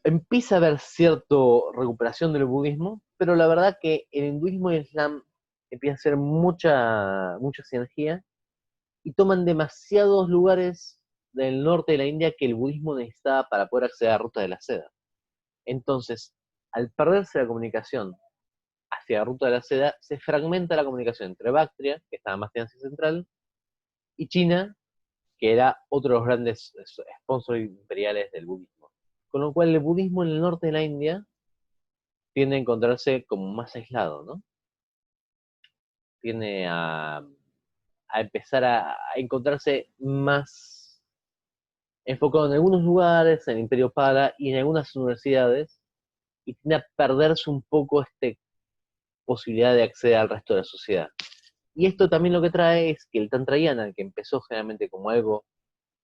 empieza a haber cierta recuperación del budismo, pero la verdad que el hinduismo y el islam empieza a hacer mucha sinergia y toman demasiados lugares del norte de la India que el budismo necesitaba para poder acceder a la ruta de la seda. Entonces, al perderse la comunicación hacia la ruta de la seda, se fragmenta la comunicación entre Bactria, que estaba más en Asia Central, y China, que era otro de los grandes sponsors imperiales del budismo. Con lo cual el budismo en el norte de la India tiende a encontrarse como más aislado, ¿no? Tiende a empezar a encontrarse más enfocado en algunos lugares, en el Imperio Pala y en algunas universidades, y tiende a perderse un poco esta posibilidad de acceder al resto de la sociedad. Y esto también lo que trae es que el Tantrayana, que empezó generalmente como algo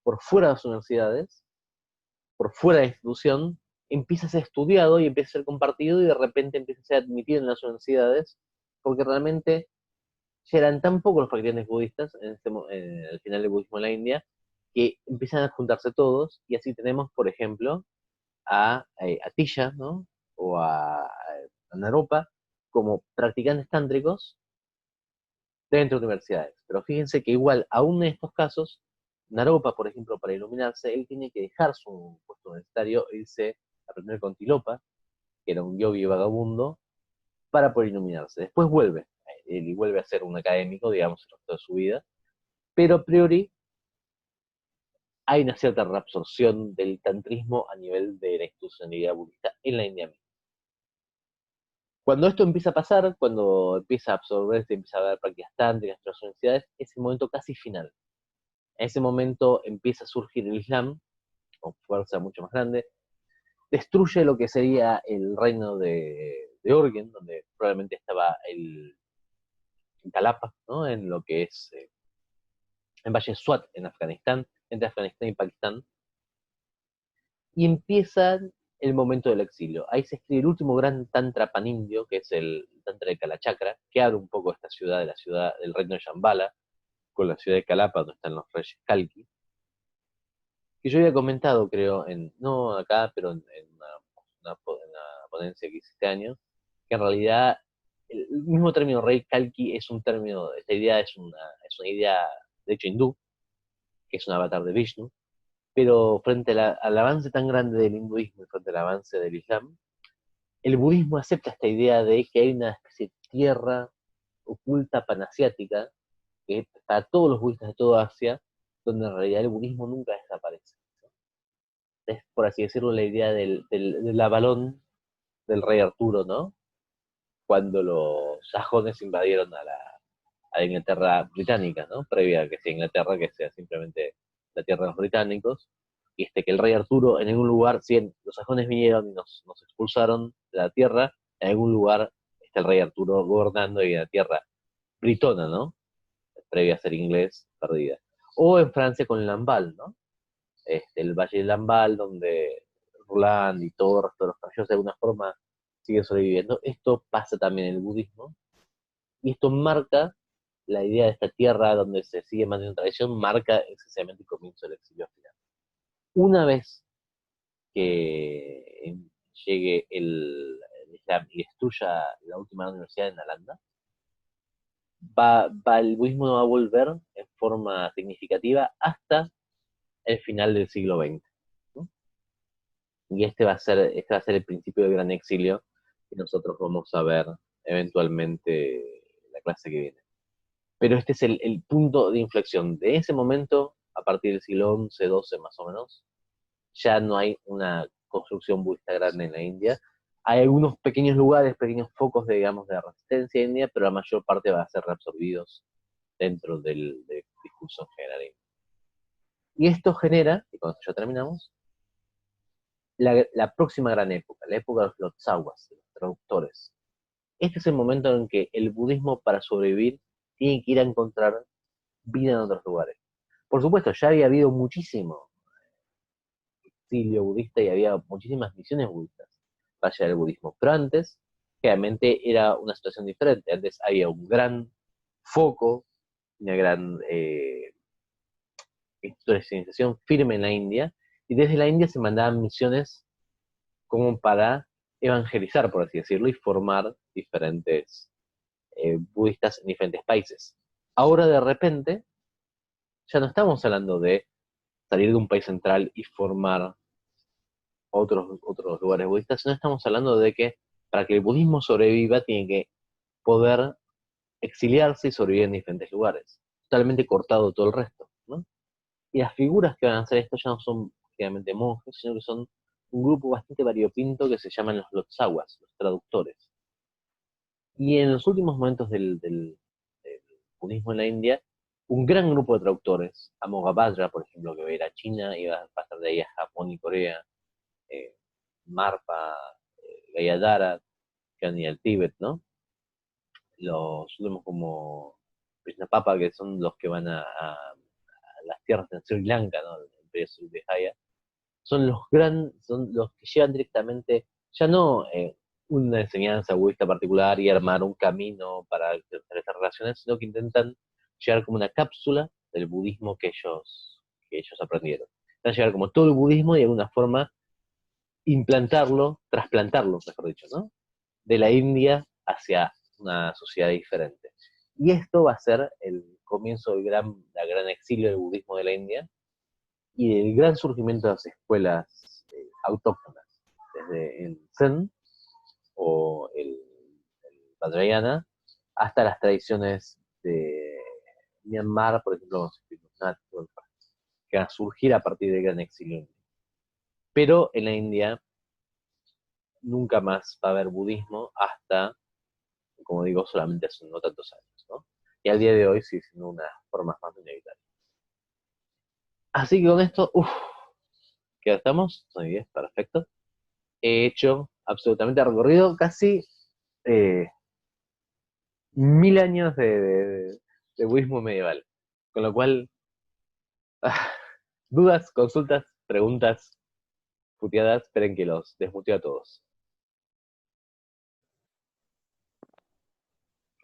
por fuera de las universidades, por fuera de la institución, empieza a ser estudiado y empieza a ser compartido y de repente empieza a ser admitido en las universidades, porque realmente ya eran tan pocos los practicantes budistas en el final del budismo en la India, que empiezan a juntarse todos, y así tenemos, por ejemplo, a Tisha, ¿no? O a Naropa, como practicantes tántricos dentro de universidades. Pero fíjense que igual, aún en estos casos, Naropa, por ejemplo, para iluminarse, él tiene que dejar su puesto universitario e irse a aprender con Tilopa, que era un yogi vagabundo, para poder iluminarse. Después vuelve, él vuelve a ser un académico, digamos, el resto de su vida, pero a priori hay una cierta reabsorción del tantrismo a nivel de la institucionalidad budista en la India misma. Cuando esto empieza a pasar, cuando empieza a absorberse, empieza a haber prácticas tántricas en las universidades, es el momento casi final. En ese momento empieza a surgir el Islam, con fuerza mucho más grande, destruye lo que sería el reino de Orgen, donde probablemente estaba en Calapa, ¿no? En lo que es en Valle Swat, en Afganistán, entre Afganistán y Pakistán, y empieza el momento del exilio. Ahí se escribe el último gran tantra panindio, que es el tantra de Kalachakra, que abre un poco esta ciudad, de la ciudad del reino de Shambhala, con la ciudad de Calapa, donde están los reyes Kalki, que yo había comentado, creo, no acá, pero en una ponencia que hice este año, que en realidad el mismo término rey Kalki es un término, esta idea es una idea, de hecho, hindú, que es un avatar de Vishnu, pero frente al avance tan grande del hinduismo y frente al avance del Islam, el budismo acepta esta idea de que hay una especie de tierra oculta panasiática, que para todos los budistas de toda Asia, donde en realidad el budismo nunca desaparece. Es, por así decirlo, la idea del avalón del rey Arturo, ¿no? Cuando los sajones invadieron a la Inglaterra británica, ¿no? Previa a que sea Inglaterra, que sea simplemente la tierra de los británicos, y que el rey Arturo en algún lugar, si los sajones vinieron y nos expulsaron de la tierra, en algún lugar está el rey Arturo gobernando y en la tierra britona, ¿no? Previa a ser inglés, perdida. O en Francia con Lamballe, ¿no? El Valle de Lamballe, donde Roland y todo el resto de los caballeros de alguna forma siguen sobreviviendo. Esto pasa también en el budismo, y esto marca la idea de esta tierra donde se sigue manteniendo tradición, marca esencialmente el comienzo del exilio final. Una vez que llegue el Islam y destruya la última universidad en Nalanda, el budismo no va a volver en forma significativa hasta el final del siglo XX, ¿no? Y este va a ser el principio del gran exilio que nosotros vamos a ver eventualmente en la clase que viene. Pero este es el punto de inflexión. De ese momento, a partir del siglo XI, XII más o menos, ya no hay una construcción budista grande en la India. Hay algunos pequeños lugares, pequeños focos, digamos, de resistencia india, pero la mayor parte va a ser reabsorbidos dentro del discurso general. Y esto genera, y con esto ya terminamos, la próxima gran época, la época de los Lotsawas, de los traductores. Este es el momento en que el budismo, para sobrevivir, tiene que ir a encontrar vida en otros lugares. Por supuesto, ya había habido muchísimo exilio budista y había muchísimas misiones budistas para llegar al budismo, pero antes, realmente era una situación diferente. Antes había un gran foco, una gran institucionalización firme en la India, y desde la India se mandaban misiones como para evangelizar, por así decirlo, y formar diferentes budistas en diferentes países. Ahora de repente ya no estamos hablando de salir de un país central y formar otros lugares budistas, sino estamos hablando de que para que el budismo sobreviva tiene que poder exiliarse y sobrevivir en diferentes lugares, totalmente cortado todo el resto, ¿no? Y las figuras que van a hacer esto ya no son realmente monjes, sino que son un grupo bastante variopinto que se llaman los Lotsawas, los traductores. Y en los últimos momentos del budismo en la India, un gran grupo de traductores, Amogabhadra, por ejemplo, que va a ir a China y va a pasar de ahí a Japón y Corea, eh, Marpa, Gayadhara, que van a ir al Tíbet, ¿no? Los últimos como Krishnapapa, que son los que van a las tierras de Sri Lanka, ¿no? El imperio Srivijaya, son los que llevan directamente, ya no una enseñanza budista particular y armar un camino para establecer relaciones, sino que intentan llegar como una cápsula del budismo que ellos aprendieron. Intentan llegar como todo el budismo y de alguna forma implantarlo, trasplantarlo, mejor dicho, ¿no? De la India hacia una sociedad diferente. Y esto va a ser el comienzo la gran exilio del budismo de la India y del gran surgimiento de las escuelas autóctonas, desde el Zen o el Vajrayana hasta las tradiciones de Myanmar, por ejemplo, los espíritus Nat, que van a surgir a partir del gran exilio. Pero en la India nunca más va a haber budismo hasta, como digo, solamente hace no tantos años, ¿no? Y al día de hoy sigue siendo una forma más inevitable. Así que con esto, ¿qué estamos? Muy bien, perfecto. He hecho absolutamente recorrido casi 1000 años de budismo medieval. Con lo cual, dudas, consultas, preguntas, puteadas, esperen que los desmuteo a todos.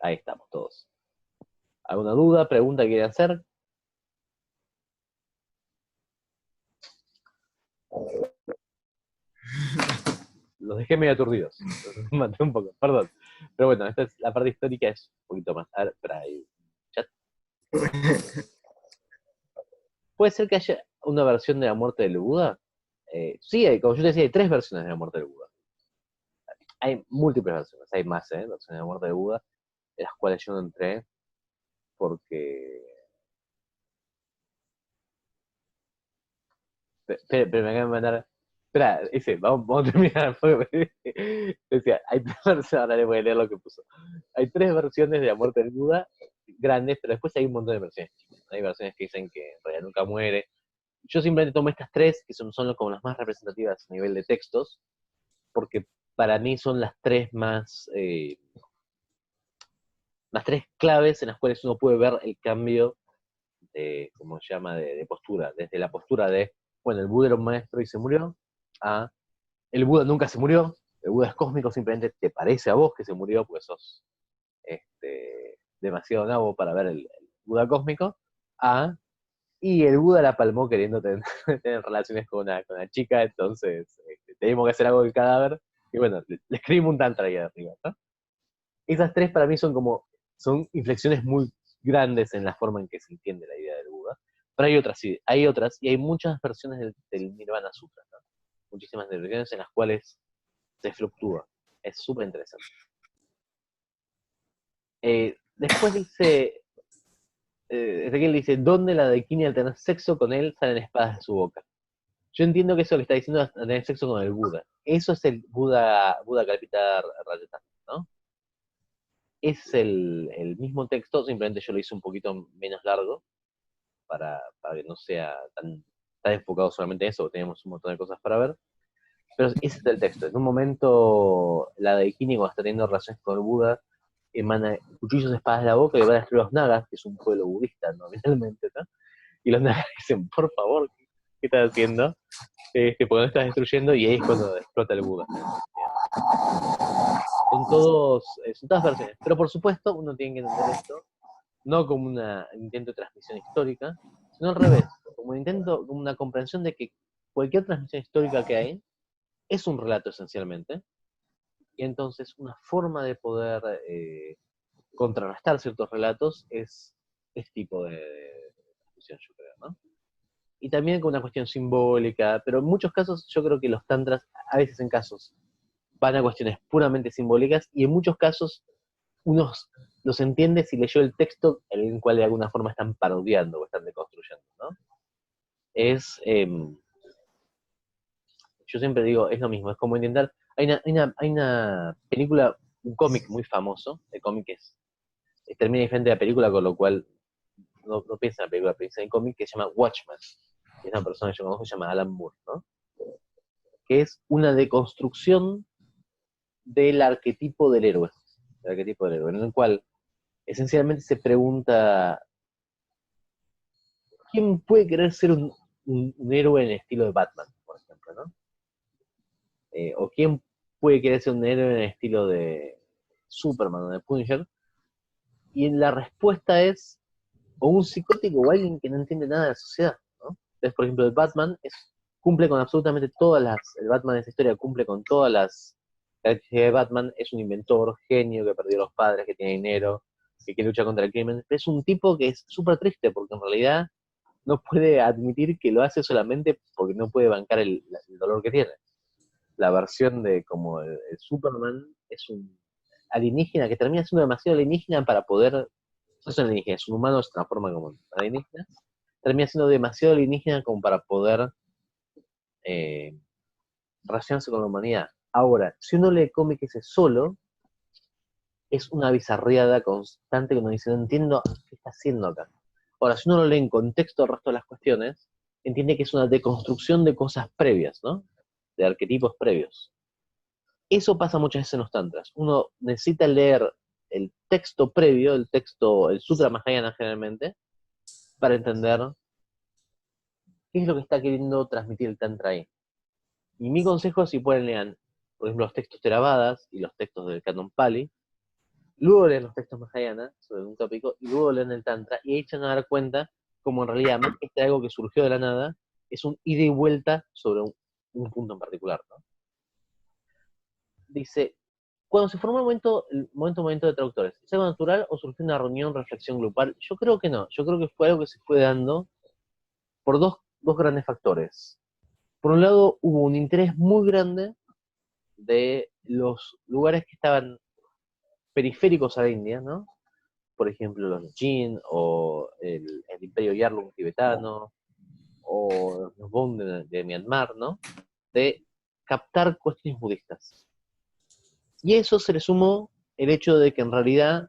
Ahí estamos todos. ¿Alguna duda, pregunta que quieran hacer? Los dejé medio aturdidos. Los maté un poco, perdón. Pero bueno, esta es la parte histórica, es un poquito más. A ver, espera ahí. Chat. ¿Puede ser que haya una versión de la muerte del Buda? Sí, como yo te decía, hay 3 versiones de la muerte del Buda. Hay múltiples versiones, hay más, versiones de la muerte del Buda, de las cuales yo no entré porque... Pero me acaban de mandar... Espera, vamos a terminar. Decía, hay 3 versiones, ahora le voy a leer lo que puso. Hay 3 versiones de la muerte del Buda, grandes, pero después hay un montón de versiones chicas. Hay versiones que dicen que en realidad nunca muere. Yo simplemente tomo estas 3, que son como las más representativas a nivel de textos, porque para mí son las tres claves en las cuales uno puede ver el cambio de, como se llama, de postura. Desde la postura de, bueno, el Buda era un maestro y se murió, a el Buda nunca se murió, el Buda es cósmico, simplemente te parece a vos que se murió porque sos demasiado nabo para ver el Buda cósmico, a y el Buda la palmó queriendo tener, tener relaciones con una chica, entonces tenemos que hacer algo del cadáver, y bueno, le escribimos un tantra ahí arriba, ¿no? Esas 3 para mí son inflexiones muy grandes en la forma en que se entiende la idea del Buda. Pero hay otras, sí, hay otras, y hay muchas versiones del Nirvana Sutra, ¿no? Muchísimas versiones en las cuales se fluctúa. Es súper interesante. Después dice, Ezequiel dice, ¿dónde la Daikini al tener sexo con él salen espadas de su boca? Yo entiendo que eso le está diciendo a tener sexo con el Buda. Eso es el Buda Kalpita Rajatana, ¿no? Es el mismo texto, simplemente yo lo hice un poquito menos largo para que no sea tan enfocado solamente en eso, porque tenemos un montón de cosas para ver. Pero ese es el texto. En un momento, la de Kini, cuando está teniendo relaciones con el Buda, emana cuchillos de espadas de la boca y va a destruir a los nagas, que es un pueblo budista nominalmente, ¿no? Y los nagas dicen, por favor, ¿qué estás haciendo? Porque no estás destruyendo, y ahí es cuando explota el Buda. Son todas versiones. Pero por supuesto, uno tiene que entender esto no como un intento de transmisión histórica, sino al revés, como un intento, como una comprensión de que cualquier transmisión histórica que hay es un relato esencialmente, y entonces una forma de poder contrarrestar ciertos relatos es este tipo de transmisión, yo creo, ¿no? Y también con una cuestión simbólica, pero en muchos casos yo creo que los tantras, a veces en casos, van a cuestiones puramente simbólicas, y en muchos casos uno los entiende si leyó el texto en el cual de alguna forma están parodiando o están deconstruyendo, ¿no? Es, yo siempre digo, es lo mismo, es como intentar, hay una película, un cómic muy famoso, el cómic termina diferente de la película, con lo cual no piensa en la película, piensa en el cómic que se llama Watchmen, que es una persona que yo conozco que se llama Alan Moore, ¿no? Que es una deconstrucción del arquetipo del héroe, en el cual esencialmente se pregunta, ¿quién puede querer ser un héroe en el estilo de Batman, por ejemplo, ¿no? O quién puede querer ser un héroe en el estilo de Superman o de Punisher, y la respuesta es o un psicótico o alguien que no entiende nada de la sociedad, ¿no? Entonces, por ejemplo, el Batman cumple con absolutamente el Batman de esa historia cumple con todas las características de Batman, es un inventor, genio, que perdió a los padres, que tiene dinero, que lucha contra el crimen, pero es un tipo que es súper triste, porque en realidad no puede admitir que lo hace solamente porque no puede bancar el dolor que tiene. La versión de como el Superman es un alienígena que termina siendo demasiado alienígena para poder, no es un alienígena, es un humano, se transforma como un alienígena, termina siendo demasiado alienígena como para poder eh, relacionarse con la humanidad. Ahora, si uno lee cómics ese solo, es una bizarreada constante que uno dice, no entiendo qué está haciendo acá. Ahora, si uno lo lee en contexto del resto de las cuestiones, entiende que es una deconstrucción de cosas previas, ¿no? De arquetipos previos. Eso pasa muchas veces en los tantras. Uno necesita leer el texto previo, el Sutra Mahayana generalmente, para entender qué es lo que está queriendo transmitir el tantra ahí. Y mi consejo es si pueden leer, por ejemplo, los textos Theravadas y los textos del Canon Pali, luego leen los textos Mahayana sobre un tópico, y luego leen el tantra, y ahí se van a dar cuenta como en realidad, más que este algo que surgió de la nada, es un ida y vuelta sobre un punto en particular, ¿no? Dice, cuando se formó el movimiento de traductores, ¿es algo natural o surgió una reunión, reflexión grupal? Yo creo que no, yo creo que fue algo que se fue dando por dos grandes factores. Por un lado, hubo un interés muy grande de los lugares que estaban periféricos a la India, ¿no? Por ejemplo, los Jin o el Imperio Yarlung tibetano o los Bon de Myanmar, ¿no? De captar cuestiones budistas. Y a eso se le sumó el hecho de que en realidad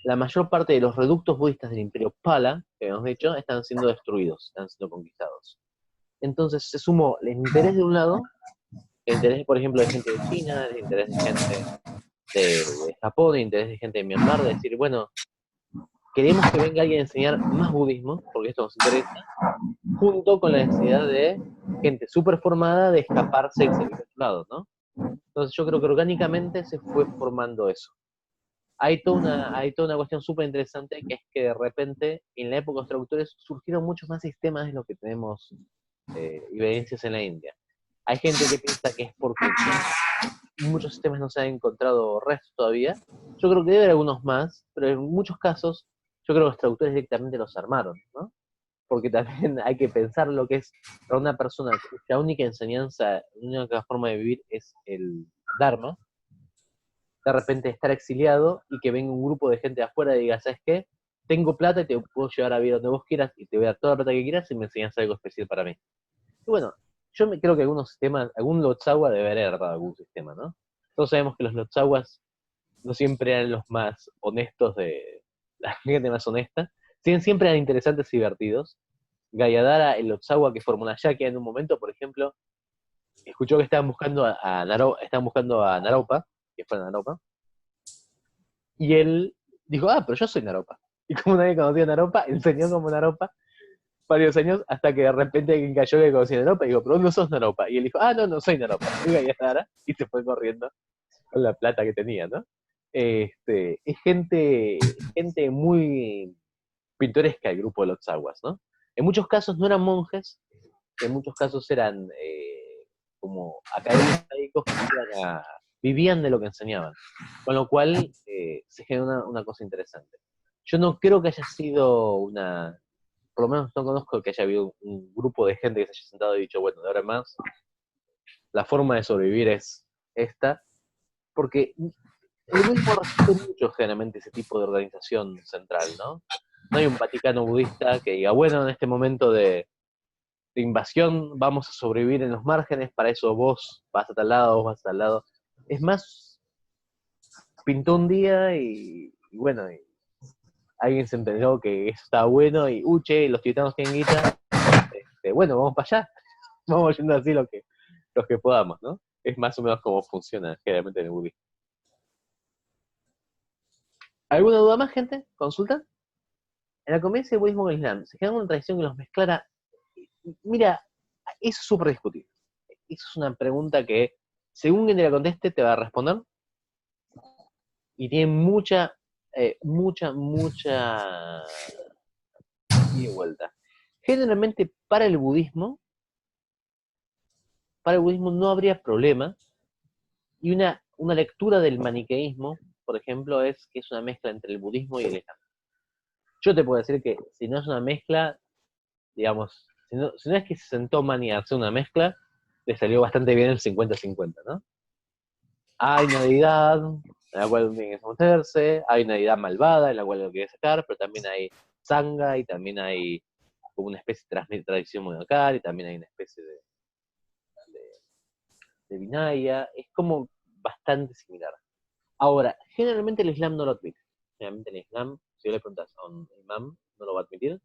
la mayor parte de los reductos budistas del Imperio Pala, que habíamos dicho, están siendo destruidos, están siendo conquistados. Entonces se sumó el interés de un lado, el interés, por ejemplo, de gente de China, el interés de gente de Japón, el interés de gente de Myanmar, de decir, bueno, queremos que venga alguien a enseñar más budismo, porque esto nos interesa, junto con la necesidad de gente súper formada de escaparse y salir de otro lado, ¿no? Entonces yo creo que orgánicamente se fue formando eso. Hay toda una cuestión súper interesante que es que de repente en la época de los traductores surgieron muchos más sistemas de los que tenemos evidencias en la India. Hay gente que piensa que es porque muchos sistemas no se han encontrado restos todavía. Yo creo que debe haber algunos más, pero en muchos casos yo creo que los traductores directamente los armaron, ¿no? Porque también hay que pensar lo que es para una persona cuya única enseñanza, única forma de vivir es el Dharma, de repente estar exiliado y que venga un grupo de gente de afuera y diga, ¿sabes qué? Tengo plata y te puedo llevar a vivir donde vos quieras y te voy a dar toda la plata que quieras y me enseñas algo especial para mí. Y bueno, creo que algunos sistemas, algún Lotsawa debe haber heredado algún sistema, ¿no? Todos sabemos que los Lotsawas no siempre eran los más honestos la gente más honesta, siempre eran interesantes y divertidos. Gayadara, el Lotsawa que formó una Yakia en un momento, por ejemplo, escuchó que estaban buscando a Naropa, que fue Naropa, y él dijo, pero yo soy Naropa. Y como nadie conocía a Naropa, enseñó como Naropa varios años hasta que de repente alguien cayó que conocía a Naropa y dijo, pero no sos Naropa. Y él dijo, no soy Naropa. Y Gayadara, y se fue corriendo con la plata que tenía, ¿no? Es gente muy pintoresca el grupo de los Tzawas, ¿no? En muchos casos no eran monjes, en muchos casos eran como académicos que vivían de lo que enseñaban, con lo cual se genera una cosa interesante. Yo no creo que haya sido por lo menos no conozco que haya habido un grupo de gente que se haya sentado y dicho, bueno, de ahora en más, la forma de sobrevivir es esta, porque el budismo resiste mucho generalmente ese tipo de organización central, ¿no? No hay un Vaticano budista que diga, bueno, en este momento de invasión vamos a sobrevivir en los márgenes, para eso vos vas a tal lado, vos vas a tal lado. Es más, pintó un día y bueno, y alguien se entendió que eso estaba bueno y, che, los tibetanos tienen guita, bueno, vamos para allá, vamos yendo así los que podamos, ¿no? Es más o menos como funciona generalmente en el budismo. ¿Alguna duda más, gente? ¿Consulta? En la convivencia del budismo con el islam, se generó una tradición que los mezclara. Mira, eso es súper discutible. Eso es una pregunta que, según quien te la conteste, te va a responder y tiene mucha ida y vuelta. Generalmente, para el budismo no habría problema, y una lectura del maniqueísmo, por ejemplo, es que es una mezcla entre el budismo y el islam. Yo te puedo decir que si no es una mezcla, digamos, si no es que se sentó Mani a hacer una mezcla, le salió bastante bien el 50-50, ¿no? Hay una deidad en la cual tiene que someterse, hay una deidad malvada en la cual lo quiere sacar, pero también hay sangha y también hay como una especie de tradición monacal y también hay una especie de vinaya. Es como bastante similar. Ahora, generalmente el Islam no lo admite. Generalmente el Islam, si le preguntas a un imam, no lo va a admitir.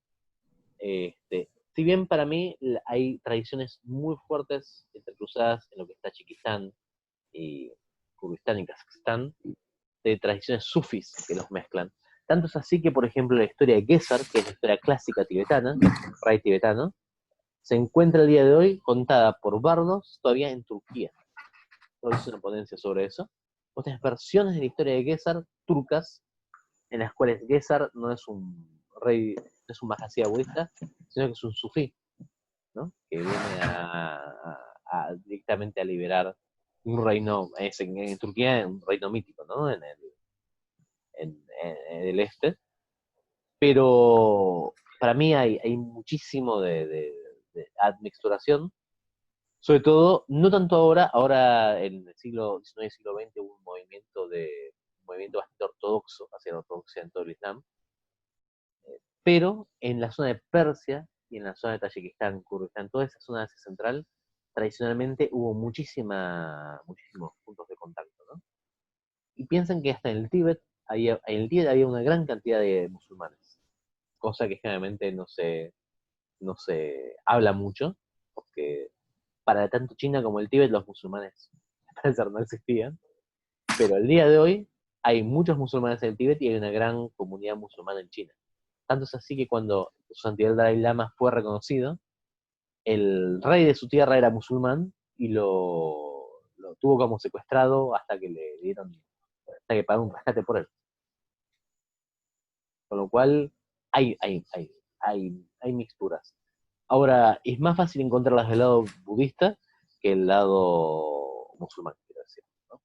Si bien para mí hay tradiciones muy fuertes entrecruzadas en lo que está Chiquistán y Kurdistán y Kazajstán, de tradiciones sufis que los mezclan. Tanto es así que, por ejemplo, la historia de Gesar, que es la historia clásica tibetana, rey tibetano, se encuentra el día de hoy contada por bardos todavía en Turquía. No hice una ponencia sobre eso. Vos tenés versiones de la historia de Gesar turcas, en las cuales Gesar no es un rey, no es un mahasida budista, sino que es un sufí, ¿no? Que viene directamente a liberar un reino, en Turquía, un reino mítico, ¿no? En el este. Pero para mí hay muchísimo de admixturación, sobre todo, no tanto ahora en el siglo XIX y siglo XX hubo un movimiento bastante ortodoxo hacia la ortodoxia en todo el Islam, pero en la zona de Persia y en la zona de Tayikistán, Kurdistán, toda esa zona de Asia Central, tradicionalmente hubo muchísimos puntos de contacto, ¿no? Y piensan que hasta en el Tíbet había una gran cantidad de musulmanes, cosa que generalmente no se habla mucho, porque para tanto China como el Tíbet los musulmanes al parecer no existían, pero el día de hoy hay muchos musulmanes en el Tíbet y hay una gran comunidad musulmana en China. Tanto es así que cuando su santidad Dalai Lama fue reconocido, el rey de su tierra era musulmán y lo tuvo como secuestrado hasta que pagó un rescate por él. Con lo cual hay mixturas. Ahora, es más fácil encontrarlas del lado budista que el lado musulmán, quiero decir, ¿no?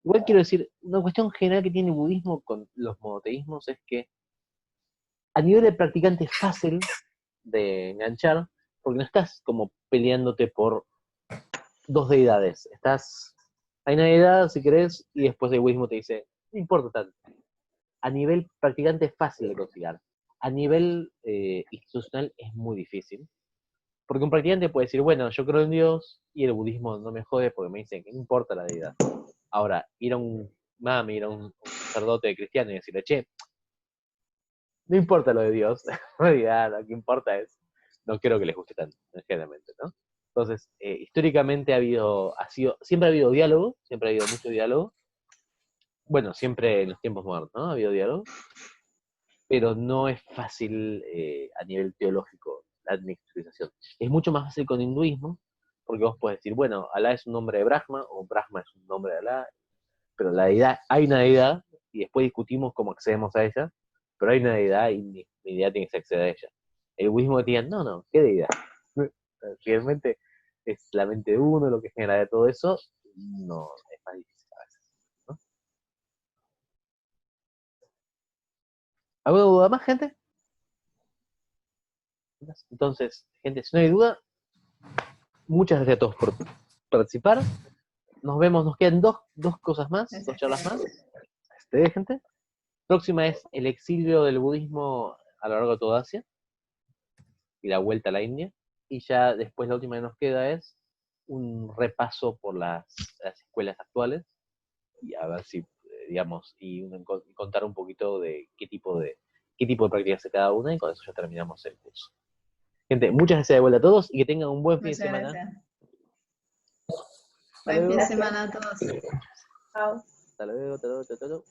Igual quiero decir, una cuestión general que tiene el budismo con los monoteísmos es que a nivel de practicante es fácil de enganchar, porque no estás como peleándote por dos deidades. Hay una deidad, si querés, y después el budismo te dice, no importa tanto. A nivel practicante es fácil de conciliar. A nivel institucional es muy difícil. Porque un practicante puede decir, bueno, yo creo en Dios y el budismo no me jode porque me dicen que no importa la deidad. Ahora, ir a un sacerdote cristiano y decirle, che, no importa lo de Dios, en realidad lo que importa es, no quiero que les guste tanto, generalmente, ¿no? Entonces, históricamente siempre ha habido diálogo, siempre ha habido mucho diálogo. Bueno, siempre en los tiempos modernos, ¿no? Ha habido diálogo, pero no es fácil a nivel teológico la administración. Es mucho más fácil con hinduismo, porque vos podés decir, bueno, Alá es un nombre de Brahma, o Brahma es un nombre de Alá, pero hay una deidad, y después discutimos cómo accedemos a ella, pero hay una deidad y mi deidad tiene que acceder a ella. El budismo decía, no, ¿qué deidad? Realmente es la mente de uno lo que genera de todo eso, no, es más difícil a veces, ¿no? ¿Alguna duda más, gente? Entonces, gente, si no hay duda, muchas gracias a todos por participar. nos vemos, nos quedan dos cosas más, dos charlas más. Gente. Próxima es el exilio del budismo a lo largo de toda Asia y la vuelta a la India. Y ya después la última que nos queda es un repaso por las escuelas actuales y a ver si, digamos, y contar un poquito de qué tipo de prácticas hace cada una, y con eso ya terminamos el curso. Gente, muchas gracias de vuelta a todos y que tengan un buen fin de Muchas semana. gracias. Hasta Buen fin de luego. semana a todos. Chao. Hasta luego.